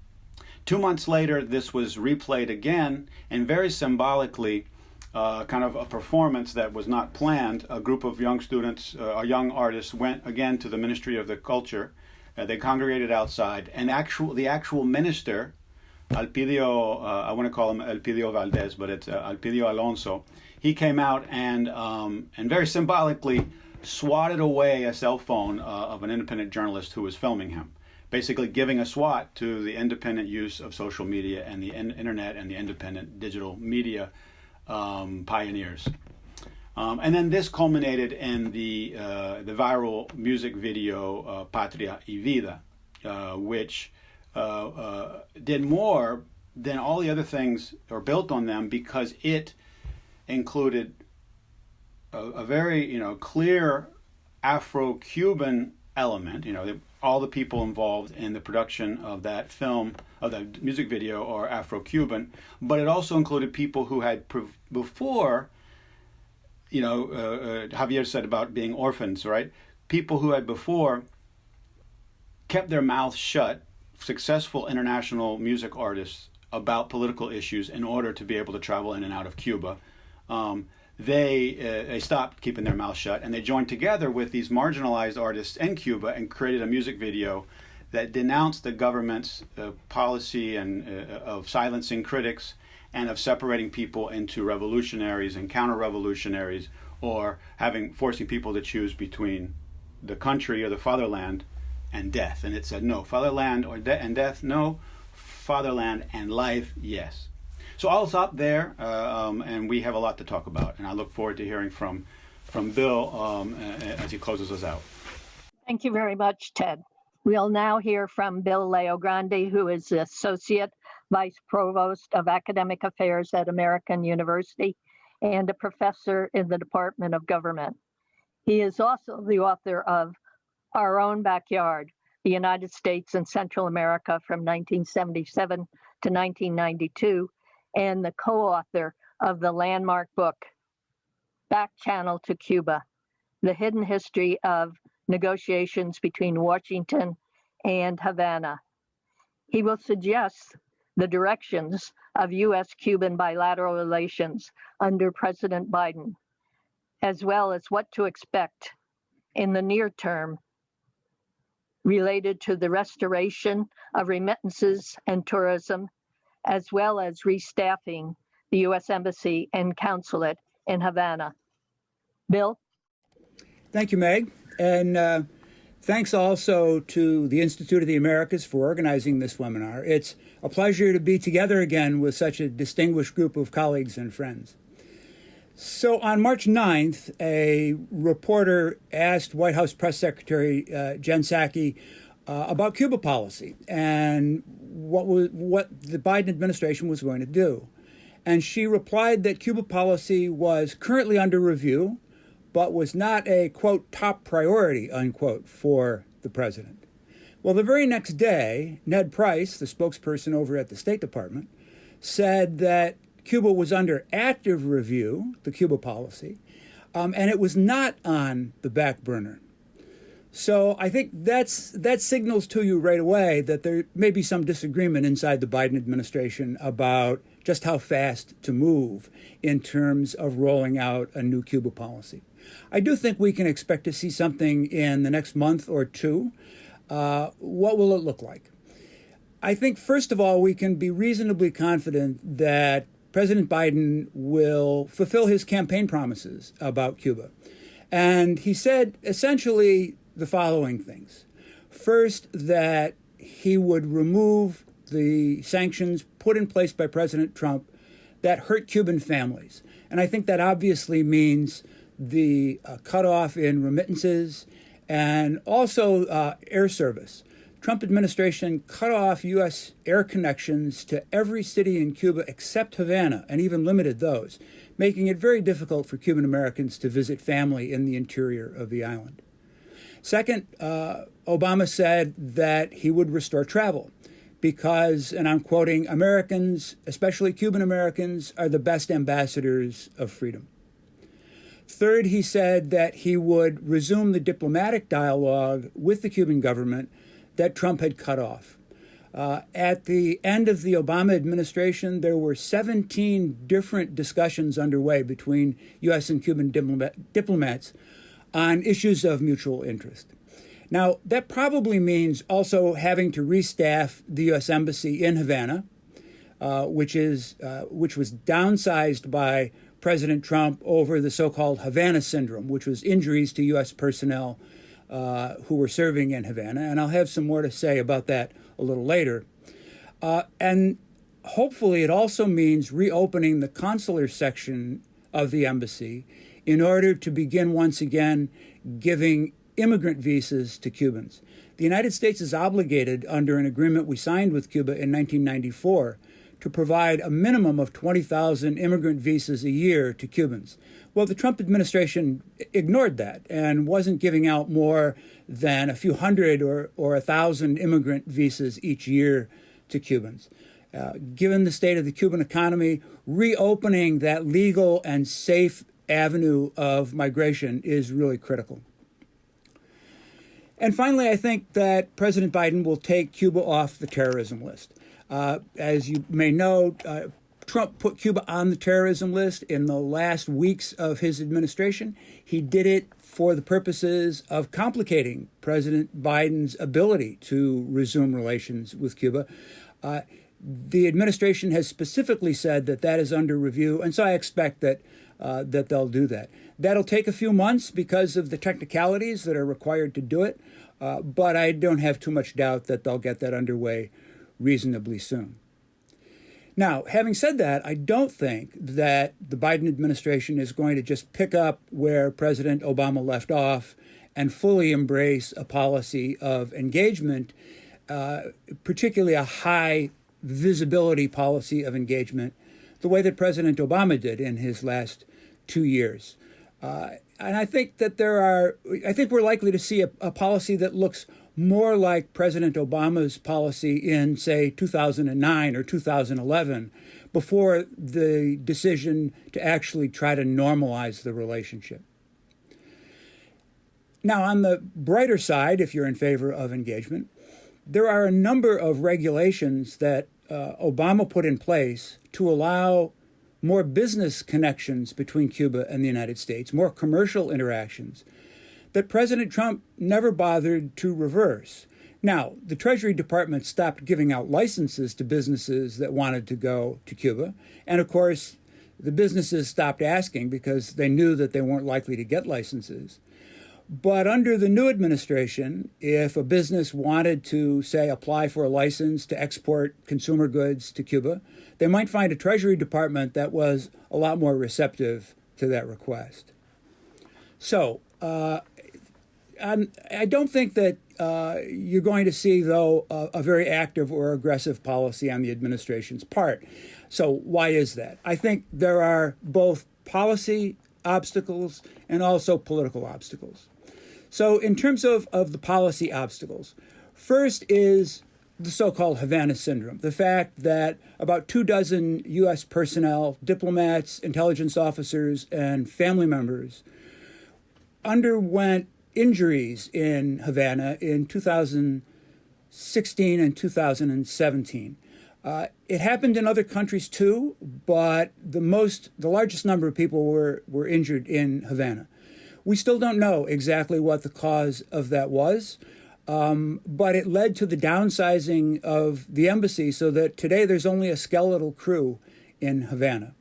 Speaker 6: 2 months later, this was replayed again, and very symbolically, kind of a performance that was not planned. A group of young students, young artists, went again to the Ministry of the Culture. They congregated outside, and the actual minister, Alpidio, I want to call him Alpidio Valdez, but it's Alpidio Alonso. He came out and very symbolically swatted away a cell phone of an independent journalist who was filming him, basically giving a swat to the independent use of social media and the internet and the independent digital media pioneers. And then this culminated in the viral music video Patria y Vida, which did more than all the other things, or built on them, because it included a very clear Afro-Cuban element. All the people involved in the production of that film, of that music video, are Afro-Cuban, but it also included people who had before, Javier said about being orphans, right? People who had before kept their mouths shut, successful international music artists, about political issues in order to be able to travel in and out of Cuba. They stopped keeping their mouths shut, and they joined together with these marginalized artists in Cuba and created a music video that denounced the government's policy and of silencing critics and of separating people into revolutionaries and counter-revolutionaries, or forcing people to choose between the country or the fatherland and death. And it said, no, fatherland and death, no, fatherland and life, yes. So I'll stop there, and we have a lot to talk about, and I look forward to hearing from Bill as he closes us out.
Speaker 4: Thank you very much, Ted. We'll now hear from Bill Leogrande, who is the Associate Vice Provost of Academic Affairs at American University and a professor in the Department of Government. He is also the author of Our Own Backyard, the United States and Central America from 1977 to 1992, and the co-author of the landmark book, Back Channel to Cuba, The Hidden History of Negotiations Between Washington and Havana. He will suggest the directions of US-Cuban bilateral relations under President Biden, as well as what to expect in the near term related to the restoration of remittances and tourism, as well as restaffing the U.S. Embassy and Consulate in Havana. Bill?
Speaker 7: Thank you, Meg. And thanks also to the Institute of the Americas for organizing this webinar. It's a pleasure to be together again with such a distinguished group of colleagues and friends. So on March 9th, a reporter asked White House Press Secretary Jen Psaki about Cuba policy and what the Biden administration was going to do. And she replied that Cuba policy was currently under review, but was not a, quote, top priority, unquote, for the president. Well, the very next day, Ned Price, the spokesperson over at the State Department, said that Cuba was under active review, the Cuba policy, and it was not on the back burner. So I think that signals to you right away that there may be some disagreement inside the Biden administration about just how fast to move in terms of rolling out a new Cuba policy. I do think we can expect to see something in the next month or two. What will it look like? I think, first of all, we can be reasonably confident that President Biden will fulfill his campaign promises about Cuba. And he said essentially the following things. First, that he would remove the sanctions put in place by President Trump that hurt Cuban families. And I think that obviously means the cutoff in remittances and also air service. Trump administration cut off U.S. air connections to every city in Cuba except Havana, and even limited those, making it very difficult for Cuban Americans to visit family in the interior of the island. Second, Obama said that he would restore travel because, and I'm quoting, Americans, especially Cuban Americans, are the best ambassadors of freedom. Third, he said that he would resume the diplomatic dialogue with the Cuban government that Trump had cut off. At the end of the Obama administration, there were 17 different discussions underway between U.S. and Cuban diplomats on issues of mutual interest. Now, that probably means also having to restaff the U.S. Embassy in Havana, which was downsized by President Trump over the so-called Havana Syndrome, which was injuries to U.S. personnel who were serving in Havana. And I'll have some more to say about that a little later. And hopefully it also means reopening the consular section of the embassy in order to begin once again giving immigrant visas to Cubans. The United States is obligated under an agreement we signed with Cuba in 1994 to provide a minimum of 20,000 immigrant visas a year to Cubans. Well, the Trump administration ignored that and wasn't giving out more than a few hundred or 1,000 immigrant visas each year to Cubans. Given the state of the Cuban economy, reopening that legal and safe avenue of migration is really critical. And finally, I think that President Biden will take Cuba off the terrorism list. As you may know, Trump put Cuba on the terrorism list in the last weeks of his administration. He did it for the purposes of complicating President Biden's ability to resume relations with Cuba. The administration has specifically said that that is under review, and so I expect that they'll do that. That'll take a few months because of the technicalities that are required to do it, but I don't have too much doubt that they'll get that underway reasonably soon. Now, having said that, I don't think that the Biden administration is going to just pick up where President Obama left off and fully embrace a policy of engagement, particularly a high visibility policy of engagement, the way that President Obama did in his last 2 years. And I think that we're likely to see a policy that looks more like President Obama's policy in, say, 2009 or 2011, before the decision to actually try to normalize the relationship. Now, on the brighter side, if you're in favor of engagement, there are a number of regulations that Obama put in place to allow more business connections between Cuba and the United States, more commercial interactions, that President Trump never bothered to reverse. Now, the Treasury Department stopped giving out licenses to businesses that wanted to go to Cuba. And of course, the businesses stopped asking because they knew that they weren't likely to get licenses. But under the new administration, if a business wanted to, say, apply for a license to export consumer goods to Cuba, they might find a Treasury Department that was a lot more receptive to that request. So I don't think that you're going to see, though, a very active or aggressive policy on the administration's part. So why is that? I think there are both policy obstacles and also political obstacles. So in terms of the policy obstacles, first is the so-called Havana Syndrome, the fact that about 24 U.S. personnel, diplomats, intelligence officers, and family members underwent injuries in Havana in 2016 and 2017. It happened in other countries too, but the largest number of people were injured in Havana. We still don't know exactly what the cause of that was, but it led to the downsizing of the embassy so that today there's only a skeletal crew in Havana.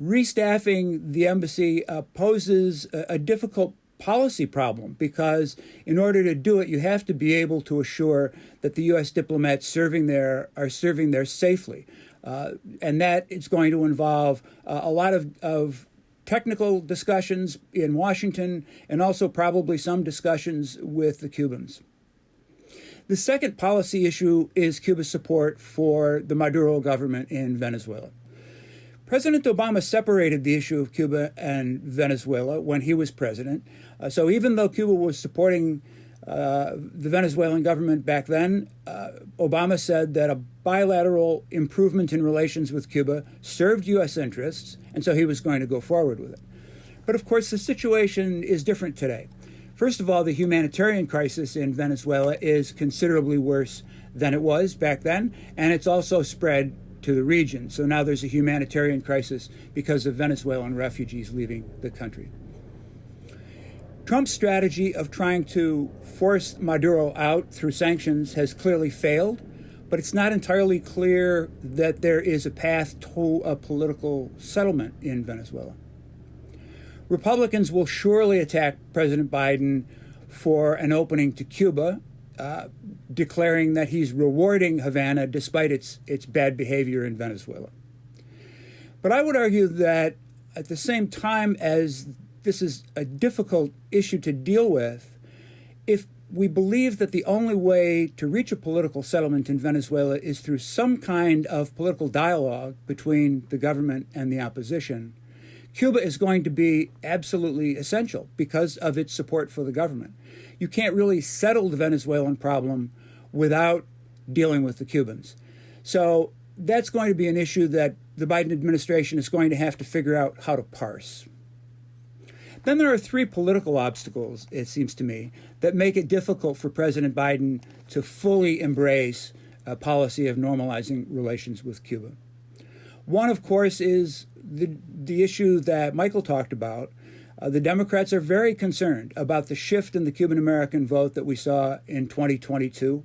Speaker 7: Restaffing the embassy poses a difficult policy problem because in order to do it, you have to be able to assure that the U.S. diplomats serving there are serving there safely. And that is going to involve a lot of technical discussions in Washington and also probably some discussions with the Cubans. The second policy issue is Cuba's support for the Maduro government in Venezuela. President Obama separated the issue of Cuba and Venezuela when he was president. So even though Cuba was supporting the Venezuelan government back then, Obama said that a bilateral improvement in relations with Cuba served U.S. interests, and so he was going to go forward with it. But of course, the situation is different today. First of all, the humanitarian crisis in Venezuela is considerably worse than it was back then, and it's also spread to the region. So now there's a humanitarian crisis because of Venezuelan refugees leaving the country. Trump's strategy of trying to force Maduro out through sanctions has clearly failed, but it's not entirely clear that there is a path to a political settlement in Venezuela. Republicans will surely attack President Biden for an opening to Cuba, declaring that he's rewarding Havana despite its bad behavior in Venezuela. But I would argue that at the same time as this is a difficult issue to deal with, if we believe that the only way to reach a political settlement in Venezuela is through some kind of political dialogue between the government and the opposition, Cuba is going to be absolutely essential because of its support for the government. You can't really settle the Venezuelan problem without dealing with the Cubans. So that's going to be an issue that the Biden administration is going to have to figure out how to parse. Then there are three political obstacles, it seems to me, that make it difficult for President Biden to fully embrace a policy of normalizing relations with Cuba. One, of course, is the issue that Michael talked about. The Democrats are very concerned about the shift in the Cuban-American vote that we saw in 2022.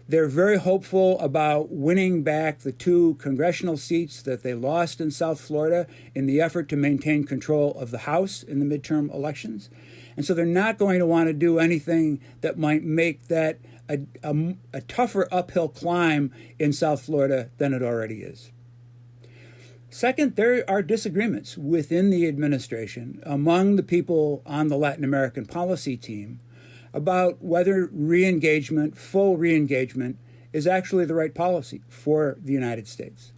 Speaker 7: They're very hopeful about winning back the 2 congressional seats that they lost in South Florida in the effort to maintain control of the House in the midterm elections. And so they're not going to want to do anything that might make that a tougher uphill climb in South Florida than it already is. Second, there are disagreements within the administration among the people on the Latin American policy team about whether re-engagement, full re-engagement, is actually the right policy for the United States.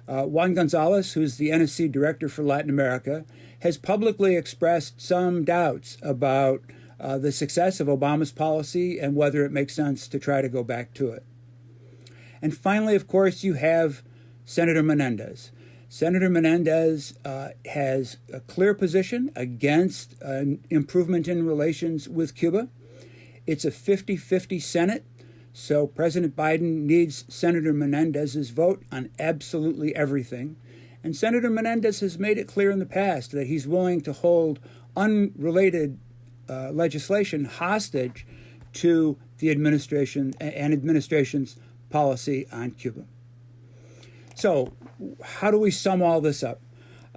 Speaker 7: Juan Gonzalez, who's the NSC director for Latin America, has publicly expressed some doubts about the success of Obama's policy and whether it makes sense to try to go back to it. And finally, of course, you have Senator Menendez. Senator Menendez has a clear position against an improvement in relations with Cuba. It's a 50-50 Senate, so President Biden needs Senator Menendez's vote on absolutely everything. And Senator Menendez has made it clear in the past that he's willing to hold unrelated legislation hostage to the administration's policy on Cuba. So how do we sum all this up?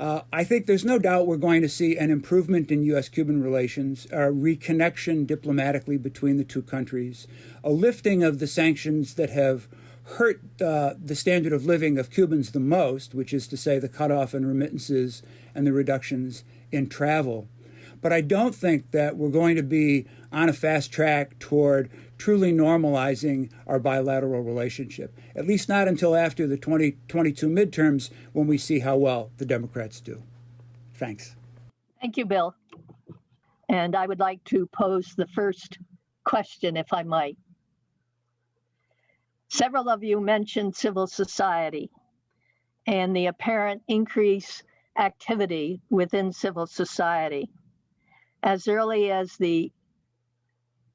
Speaker 7: I think there's no doubt we're going to see an improvement in U.S.-Cuban relations, a reconnection diplomatically between the two countries, a lifting of the sanctions that have hurt the standard of living of Cubans the most, which is to say the cutoff in remittances and the reductions in travel. But I don't think that we're going to be on a fast track toward truly normalizing our bilateral relationship, at least not until after the 2022 midterms, when we see how well the Democrats do. Thanks.
Speaker 4: Thank you, Bill. And I would like to pose the first question, if I might. Several of you mentioned civil society and the apparent increased activity within civil society. As early as the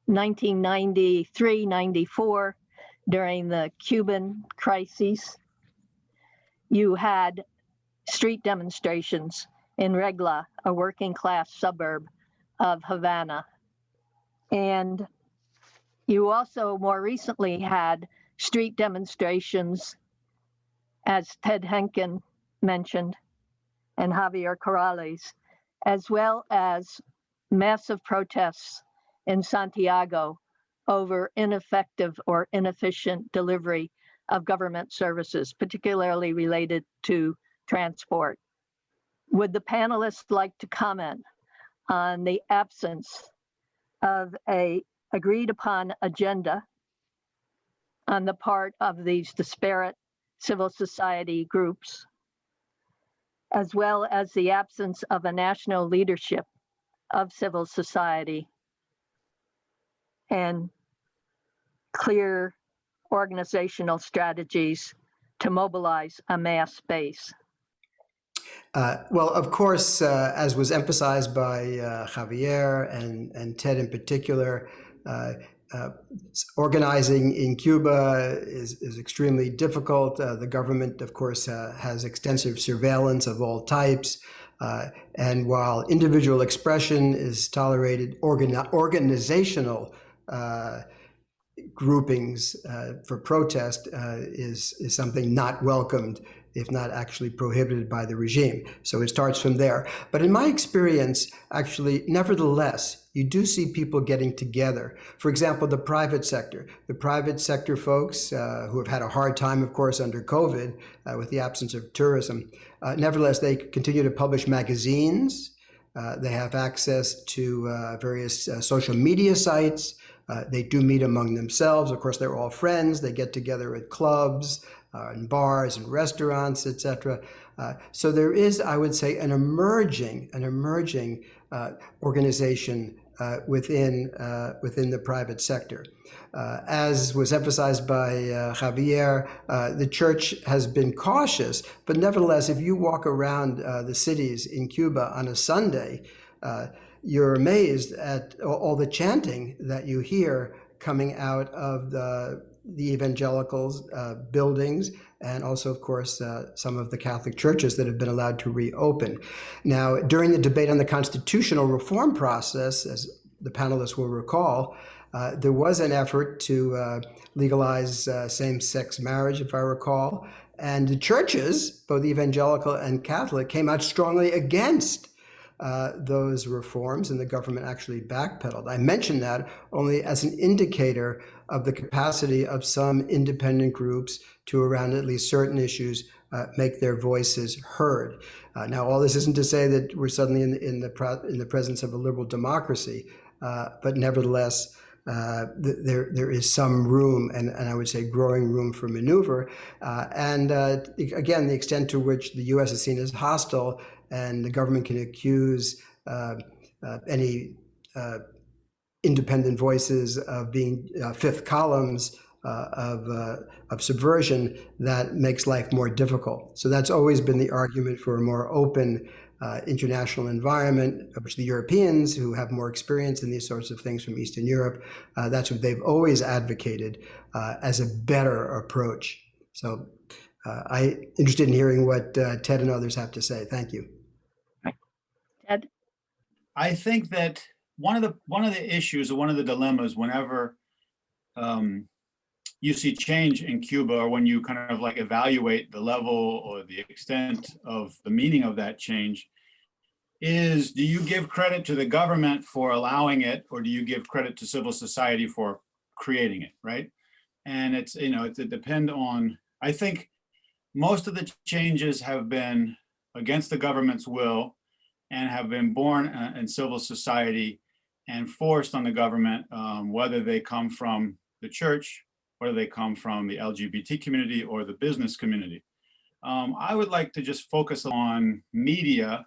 Speaker 4: 1993-94, during the Cuban crises, you had street demonstrations in Regla, a working class suburb of Havana. And you also more recently had street demonstrations, as Ted Henkin mentioned, and Javier Corrales, as well as massive protests in Santiago over ineffective or inefficient delivery of government services, particularly related to transport. Would the panelists like to comment on the absence of an agreed upon agenda on the part of these disparate civil society groups, as well as the absence of a national leadership of civil society and clear organizational strategies to mobilize a mass base?
Speaker 2: Well, of course, as was emphasized by Javier and Ted in particular, organizing in Cuba is extremely difficult. The government, of course, has extensive surveillance of all types. And while individual expression is tolerated, organizational groupings for protest is something not welcomed, if not actually prohibited by the regime. So it starts from there. But in my experience, actually, nevertheless, you do see people getting together. For example, the private sector folks who have had a hard time, of course, under COVID with the absence of tourism. Nevertheless, they continue to publish magazines. They have access to various social media sites. They do meet among themselves. Of course, they're all friends. They get together at clubs, in bars and restaurants, etc. So there is, I would say, an emerging organization within the private sector. As was emphasized by Javier, the church has been cautious, but nevertheless, if you walk around the cities in Cuba on a Sunday, you're amazed at all the chanting that you hear coming out of the evangelicals' buildings, and also, of course, some of the Catholic churches that have been allowed to reopen. Now, during the debate on the constitutional reform process, as the panelists will recall, there was an effort to legalize same-sex marriage, if I recall, and the churches, both evangelical and Catholic, came out strongly against those reforms, and the government actually backpedaled. I mention that only as an indicator of the capacity of some independent groups to, around at least certain issues, make their voices heard. Now, all this isn't to say that we're suddenly in the presence of a liberal democracy, but nevertheless, there is some room, and I would say growing room for maneuver. And again, the extent to which the U.S. is seen as hostile, and the government can accuse any independent voices of being fifth columns of subversion, that makes life more difficult. So that's always been the argument for a more open international environment, which the Europeans, who have more experience in these sorts of things from Eastern Europe, that's what they've always advocated as a better approach. So I'm interested in hearing what Ted and others have to say. Thank you.
Speaker 4: Ted?
Speaker 6: I think that one of the issues, or one of the dilemmas, whenever you see change in Cuba, or when you kind of like evaluate the level or the extent of the meaning of that change, is, do you give credit to the government for allowing it, or do you give credit to civil society for creating it, right? And it's, it depend on, I think most of the changes have been against the government's will, and have been born in civil society and forced on the government, whether they come from the church, whether they come from the LGBT community or the business community. I would like to just focus on media,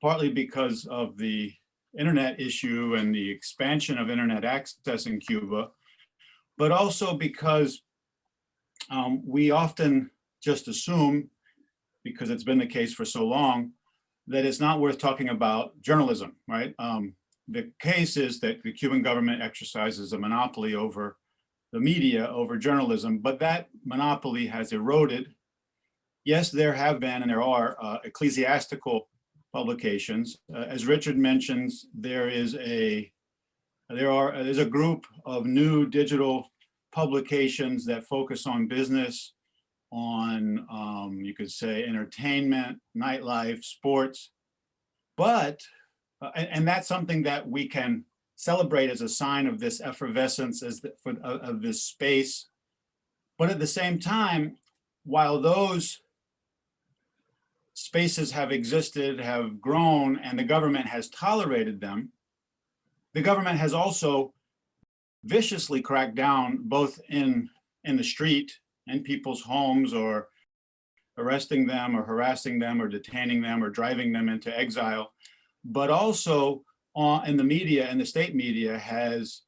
Speaker 6: partly because of the internet issue and the expansion of internet access in Cuba, but also because we often just assume, because it's been the case for so long, that it's not worth talking about journalism, right? The case is that the Cuban government exercises a monopoly over the media, over journalism, but that monopoly has eroded. Yes, there have been and there are ecclesiastical publications. As Richard mentions, there's a group of new digital publications that focus on business, on you could say entertainment, nightlife, sports, but and that's something that we can celebrate as a sign of this effervescence of this space. But at the same time, while those spaces have existed, have grown, and the government has tolerated them, the government has also viciously cracked down both in the street, in people's homes, or arresting them or harassing them or detaining them or driving them into exile, but also in the media, and the state media has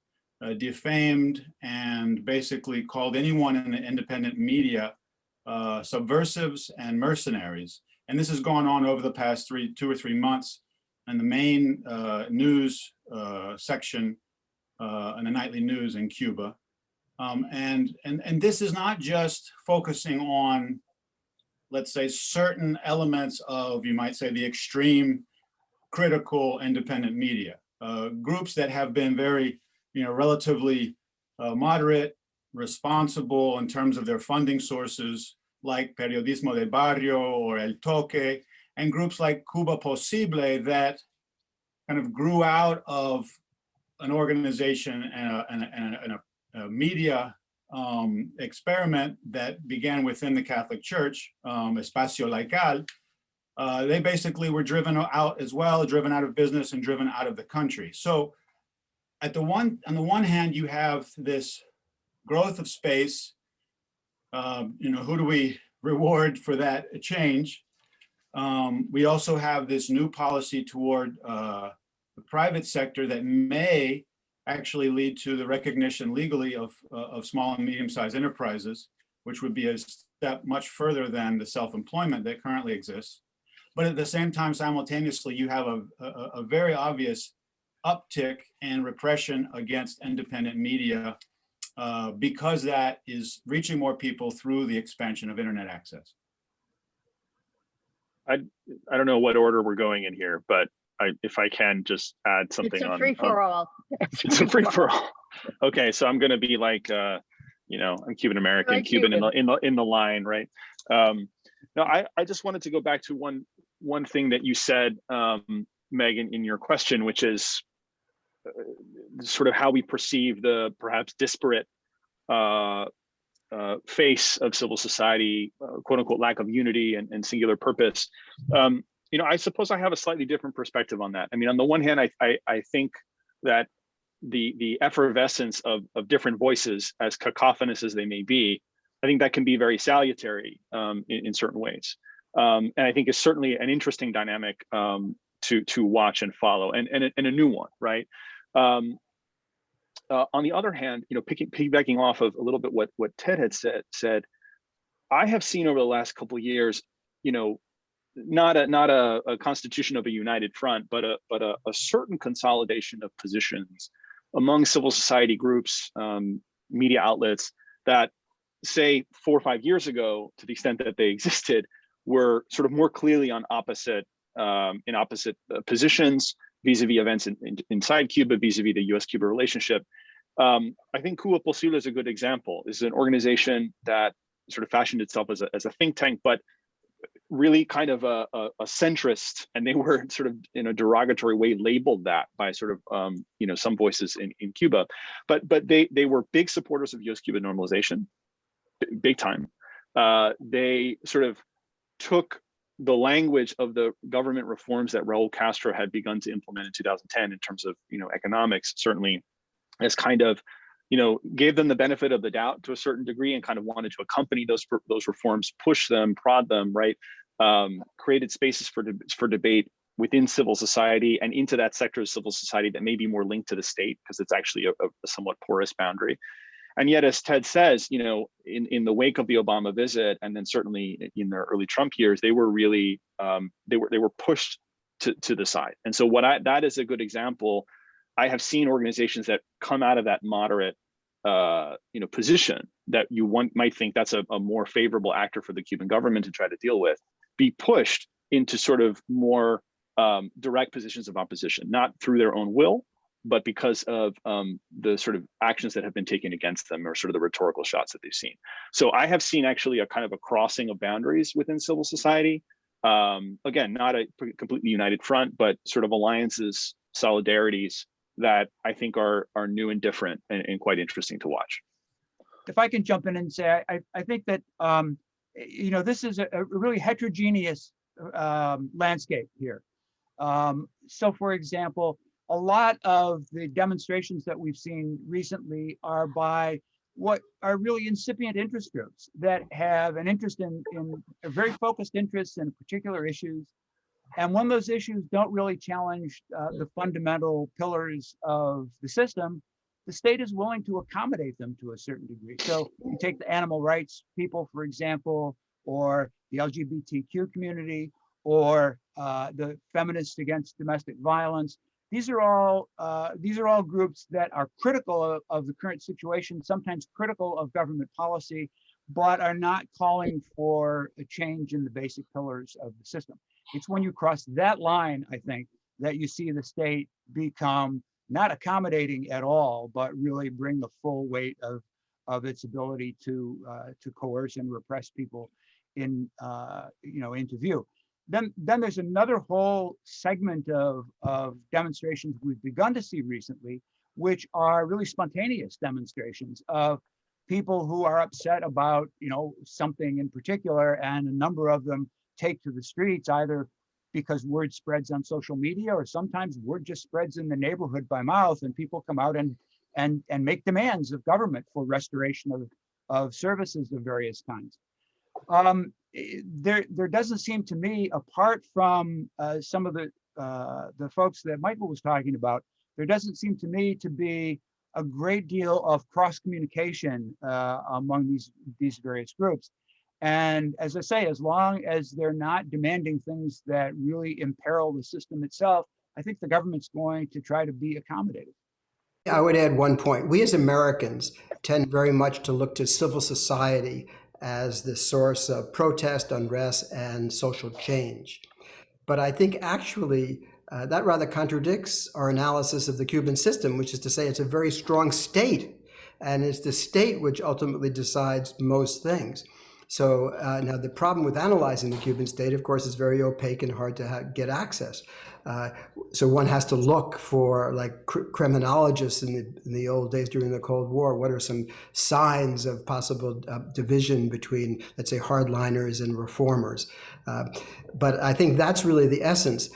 Speaker 6: defamed and basically called anyone in the independent media subversives and mercenaries. And this has gone on over the past 2 or 3 months. And the main news section in the nightly news in Cuba. And this is not just focusing on, let's say, certain elements of, you might say, the extreme critical independent media. Groups that have been very, relatively moderate, responsible in terms of their funding sources, like Periodismo de Barrio or El Toque, and groups like Cuba Policy that kind of grew out of an organization and a media experiment that began within the Catholic Church, Espacio Laical. They basically were driven out as well, driven out of business and driven out of the country. So on the one hand, you have this growth of space. Who do we reward for that change? We also have this new policy toward the private sector that may actually lead to the recognition legally of small and medium-sized enterprises, which would be a step much further than the self-employment that currently exists. But at the same time, simultaneously, you have a very obvious uptick in repression against independent media because that is reaching more people through the expansion of internet access.
Speaker 8: I don't know what order we're going in here, but if I can just add something on.
Speaker 4: It's a free for all.
Speaker 8: It's a free for all. Okay, so I'm going to be like, I'm Cuban American,
Speaker 4: Like
Speaker 8: Cuban in the line, right? No, I just wanted to go back to one thing that you said, Megan, in your question, which is sort of how we perceive the perhaps disparate face of civil society, quote unquote, lack of unity and singular purpose. I suppose I have a slightly different perspective on that. I mean, on the one hand, I think that the effervescence of different voices, as cacophonous as they may be, I think that can be very salutary in certain ways. And I think it's certainly an interesting dynamic to watch and follow, and a new one, right? On the other hand, piggybacking off of a little bit what Ted had said, I have seen over the last couple of years, not a constitution of a united front, but a certain consolidation of positions among civil society groups, media outlets that, say, 4 or 5 years ago, to the extent that they existed, were sort of more clearly on opposite positions vis-a-vis events inside Cuba, vis-a-vis the U.S.-Cuba relationship. I think Cuba Policy is a good example. This is an organization that sort of fashioned itself as a think tank, but really kind of a centrist, and they were sort of in a derogatory way labeled that by sort of some voices in Cuba, but they were big supporters of U.S.-Cuba normalization, big time. They sort of took the language of the government reforms that Raul Castro had begun to implement in 2010 in terms of, economics, certainly has kind of, gave them the benefit of the doubt to a certain degree and kind of wanted to accompany those reforms, push them, prod them, right? Created spaces for debate within civil society and into that sector of civil society that may be more linked to the state, because it's actually a somewhat porous boundary. And yet, as Ted says, in the wake of the Obama visit, and then certainly in the early Trump years, they were really they were pushed to the side. And so that is a good example. I have seen organizations that come out of that moderate position that might think that's a more favorable actor for the Cuban government to try to deal with, be pushed into sort of more direct positions of opposition, not through their own will, but because of the sort of actions that have been taken against them, or sort of the rhetorical shots that they've seen. So I have seen actually a kind of a crossing of boundaries within civil society. Again, not a completely united front, but sort of alliances, solidarities that I think are new and different and quite interesting to watch.
Speaker 7: If I can jump in and say, I think that, this is a really heterogeneous landscape here. So for example, a lot of the demonstrations that we've seen recently are by what are really incipient interest groups that have an interest in a very focused interests in particular issues. And when those issues don't really challenge the fundamental pillars of the system, the state is willing to accommodate them to a certain degree. So you take the animal rights people, for example, or the LGBTQ community, or the feminists against domestic violence. These are all groups that are critical of the current situation, sometimes critical of government policy, but are not calling for a change in the basic pillars of the system. It's when you cross that line, I think, that you see the state become not accommodating at all, but really bring the full weight of its ability to coerce and repress people into view. Then there's another whole segment of demonstrations we've begun to see recently, which are really spontaneous demonstrations of people who are upset about something in particular, and a number of them take to the streets either because word spreads on social media, or sometimes word just spreads in the neighborhood by mouth, and people come out and make demands of government for restoration of services of various kinds. There doesn't seem to me, apart from some of the folks that Michael was talking about, there doesn't seem to me to be a great deal of cross communication among these various groups. And as I say, as long as they're not demanding things that really imperil the system itself, I think the government's going to try to be accommodative.
Speaker 2: I would add one point. We as Americans tend very much to look to civil society as the source of protest, unrest, and social change. But I think actually that rather contradicts our analysis of the Cuban system, which is to say it's a very strong state, and it's the state which ultimately decides most things. So now the problem with analyzing the Cuban state, of course, is very opaque and hard to get access. So one has to look for, like criminologists in the old days during the Cold War, what are some signs of possible division between, let's say, hardliners and reformers. But I think that's really the essence.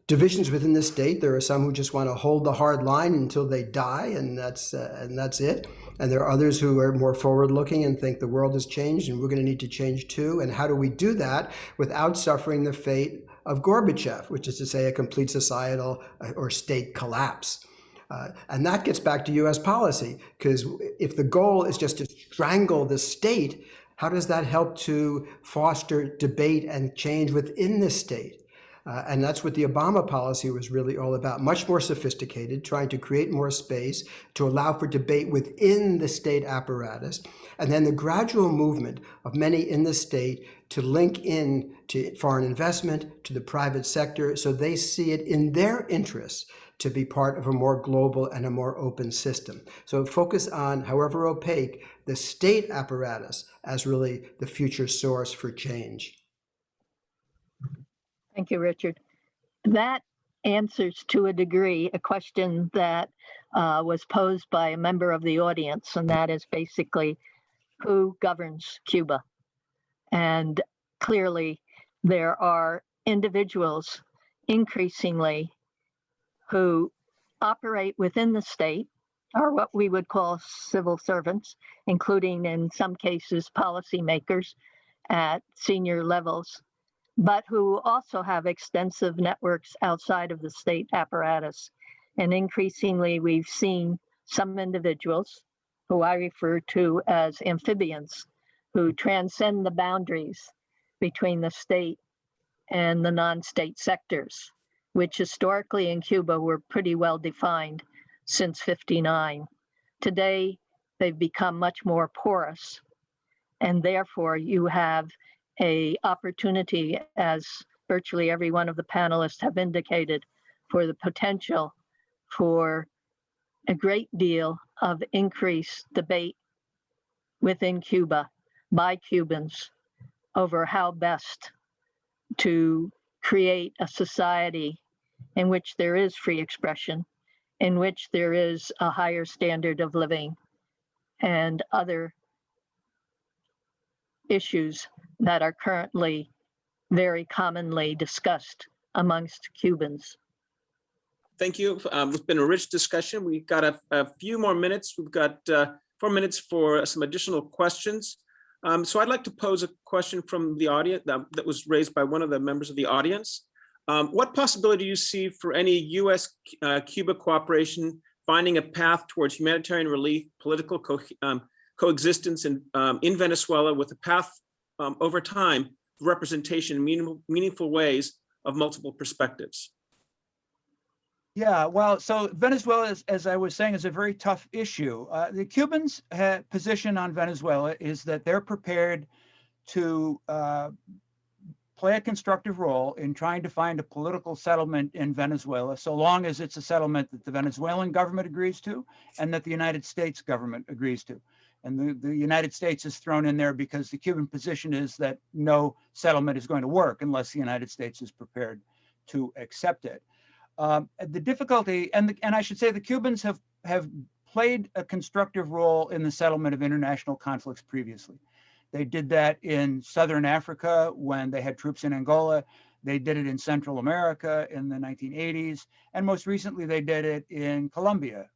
Speaker 2: Divisions within the state, there are some who just want to hold the hard line until they die, and that's it. And there are others who are more forward-looking and think the world has changed and we're going to need to change too. And how do we do that without suffering the fate of Gorbachev, which is to say a complete societal or state collapse? And that gets back to U.S. policy, because if the goal is just to strangle the state, how does that help to foster debate and change within the state? And that's what the Obama policy was really all about, much more sophisticated, trying to create more space to allow for debate within the state apparatus, and then the gradual movement of many in the state to link in to foreign investment, to the private sector, so they see it in their interests to be part of a more global and a more open system. So focus on, however opaque, the state apparatus as really the future source for change.
Speaker 4: Thank you, Richard. That answers to a degree a question that was posed by a member of the audience, and that is basically who governs Cuba? And clearly there are individuals increasingly who operate within the state, or what we would call civil servants, including in some cases policymakers at senior levels, but who also have extensive networks outside of the state apparatus. And increasingly, we've seen some individuals who I refer to as amphibians, who transcend the boundaries between the state and the non-state sectors, which historically in Cuba were pretty well defined since '59. Today, they've become much more porous, and therefore you have an opportunity, as virtually every one of the panelists have indicated, for the potential for a great deal of increased debate within Cuba by Cubans over how best to create a society in which there is free expression, in which there is a higher standard of living, and other issues that are currently very commonly discussed amongst Cubans.
Speaker 1: Thank you. It's been a rich discussion. We've got a few more minutes. We've got 4 minutes for some additional questions. So I'd like to pose a question from the audience that was raised by one of the members of the audience. What possibility do you see for any US-Cuba cooperation finding a path towards humanitarian relief, political coexistence in Venezuela, with a path over time for representation in meaningful ways of multiple perspectives?
Speaker 7: Yeah, well, so Venezuela, as I was saying, is a very tough issue. The Cubans' position on Venezuela is that they're prepared to play a constructive role in trying to find a political settlement in Venezuela, so long as it's a settlement that the Venezuelan government agrees to and that the United States government agrees to. And the United States is thrown in there because the Cuban position is that no settlement is going to work unless the United States is prepared to accept it. The difficulty, and I should say the Cubans have played a constructive role in the settlement of international conflicts previously. They did that in Southern Africa when they had troops in Angola. They did it in Central America in the 1980s. And most recently, they did it in Colombia,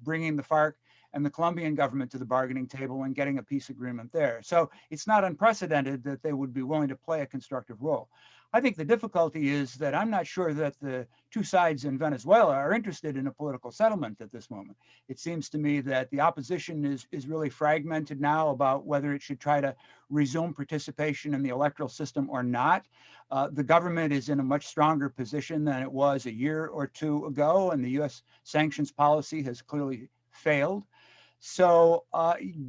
Speaker 7: bringing the FARC and the Colombian government to the bargaining table and getting a peace agreement there. So it's not unprecedented that they would be willing to play a constructive role. I think the difficulty is that I'm not sure that the two sides in Venezuela are interested in a political settlement at this moment. It seems to me that the opposition is really fragmented now about whether it should try to resume participation in the electoral system or not. The government is in a much stronger position than it was a year or two ago, and the U.S. sanctions policy has clearly failed. So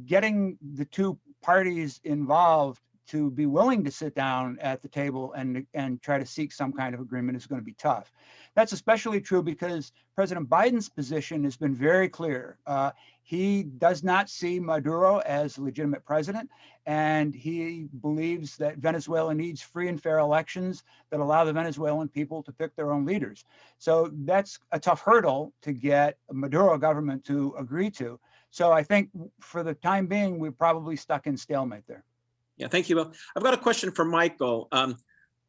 Speaker 7: getting the two parties involved to be willing to sit down at the table and try to seek some kind of agreement is going to be tough. That's especially true because President Biden's position has been very clear. He does not see Maduro as a legitimate president, and he believes that Venezuela needs free and fair elections that allow the Venezuelan people to pick their own leaders. So that's a tough hurdle to get a Maduro government to agree to. So I think for the time being, we're probably stuck in stalemate there.
Speaker 1: Yeah, thank you, Bill. I've got a question for Michael.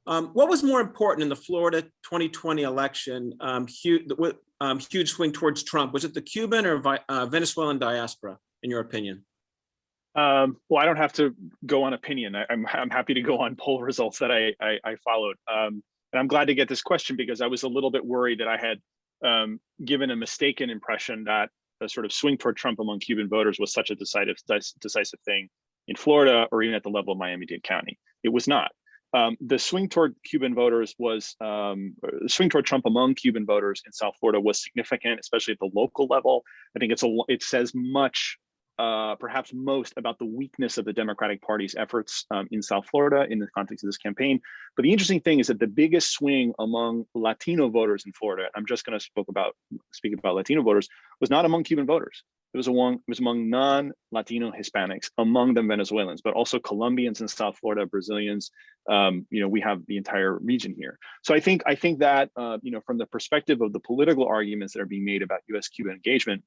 Speaker 1: What was more important in the Florida 2020 election, huge swing towards Trump? Was it the Cuban or Venezuelan diaspora, in your opinion?
Speaker 8: Well, I don't have to go on opinion. I'm happy to go on poll results that I followed. And I'm glad to get this question because I was a little bit worried that I had given a mistaken impression that the sort of swing toward Trump among Cuban voters was such a decisive thing in Florida or even at the level of Miami-Dade County. It was not. The swing toward Cuban voters was, swing toward Trump among Cuban voters in South Florida was significant, especially at the local level. I think it says much, perhaps most, about the weakness of the Democratic Party's efforts in South Florida in the context of this campaign. But the interesting thing is that the biggest swing among Latino voters in Florida, I'm just going to speak about Latino voters, was not among Cuban voters. It was among non-Latino Hispanics, among them Venezuelans, but also Colombians in South Florida, Brazilians. We have the entire region here. So I think that from the perspective of the political arguments that are being made about U.S.-Cuba engagement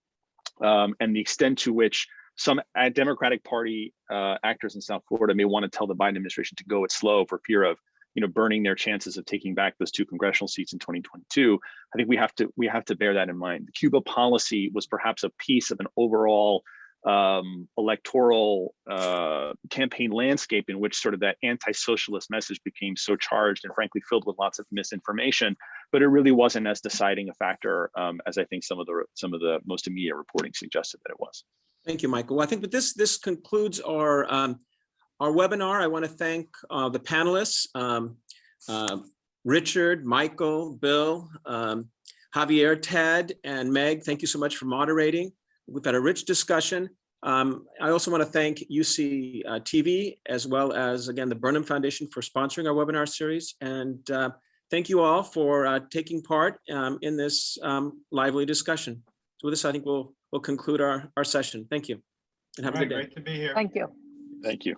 Speaker 8: and the extent to which some Democratic Party actors in South Florida may want to tell the Biden administration to go it slow for fear of, burning their chances of taking back those 2 congressional seats in 2022. I think we have to bear that in mind. The Cuba policy was perhaps a piece of an overall electoral campaign landscape in which sort of that anti-socialist message became so charged and frankly filled with lots of misinformation, but it really wasn't as deciding a factor as I think some of the most immediate reporting suggested that it was.
Speaker 1: Thank you, Michael. Well, I think that this concludes our webinar. I want to thank the panelists, Richard, Michael, Bill, Javier, Ted, and Meg. Thank you so much for moderating. We've had a rich discussion. I also want to thank UC TV, as well as, again, the Burnham Foundation for sponsoring our webinar series. And thank you all for taking part in this lively discussion. So with this, I think we'll conclude our session. Thank you, and have a good day.
Speaker 6: Great to be here.
Speaker 4: Thank you.
Speaker 8: Thank you.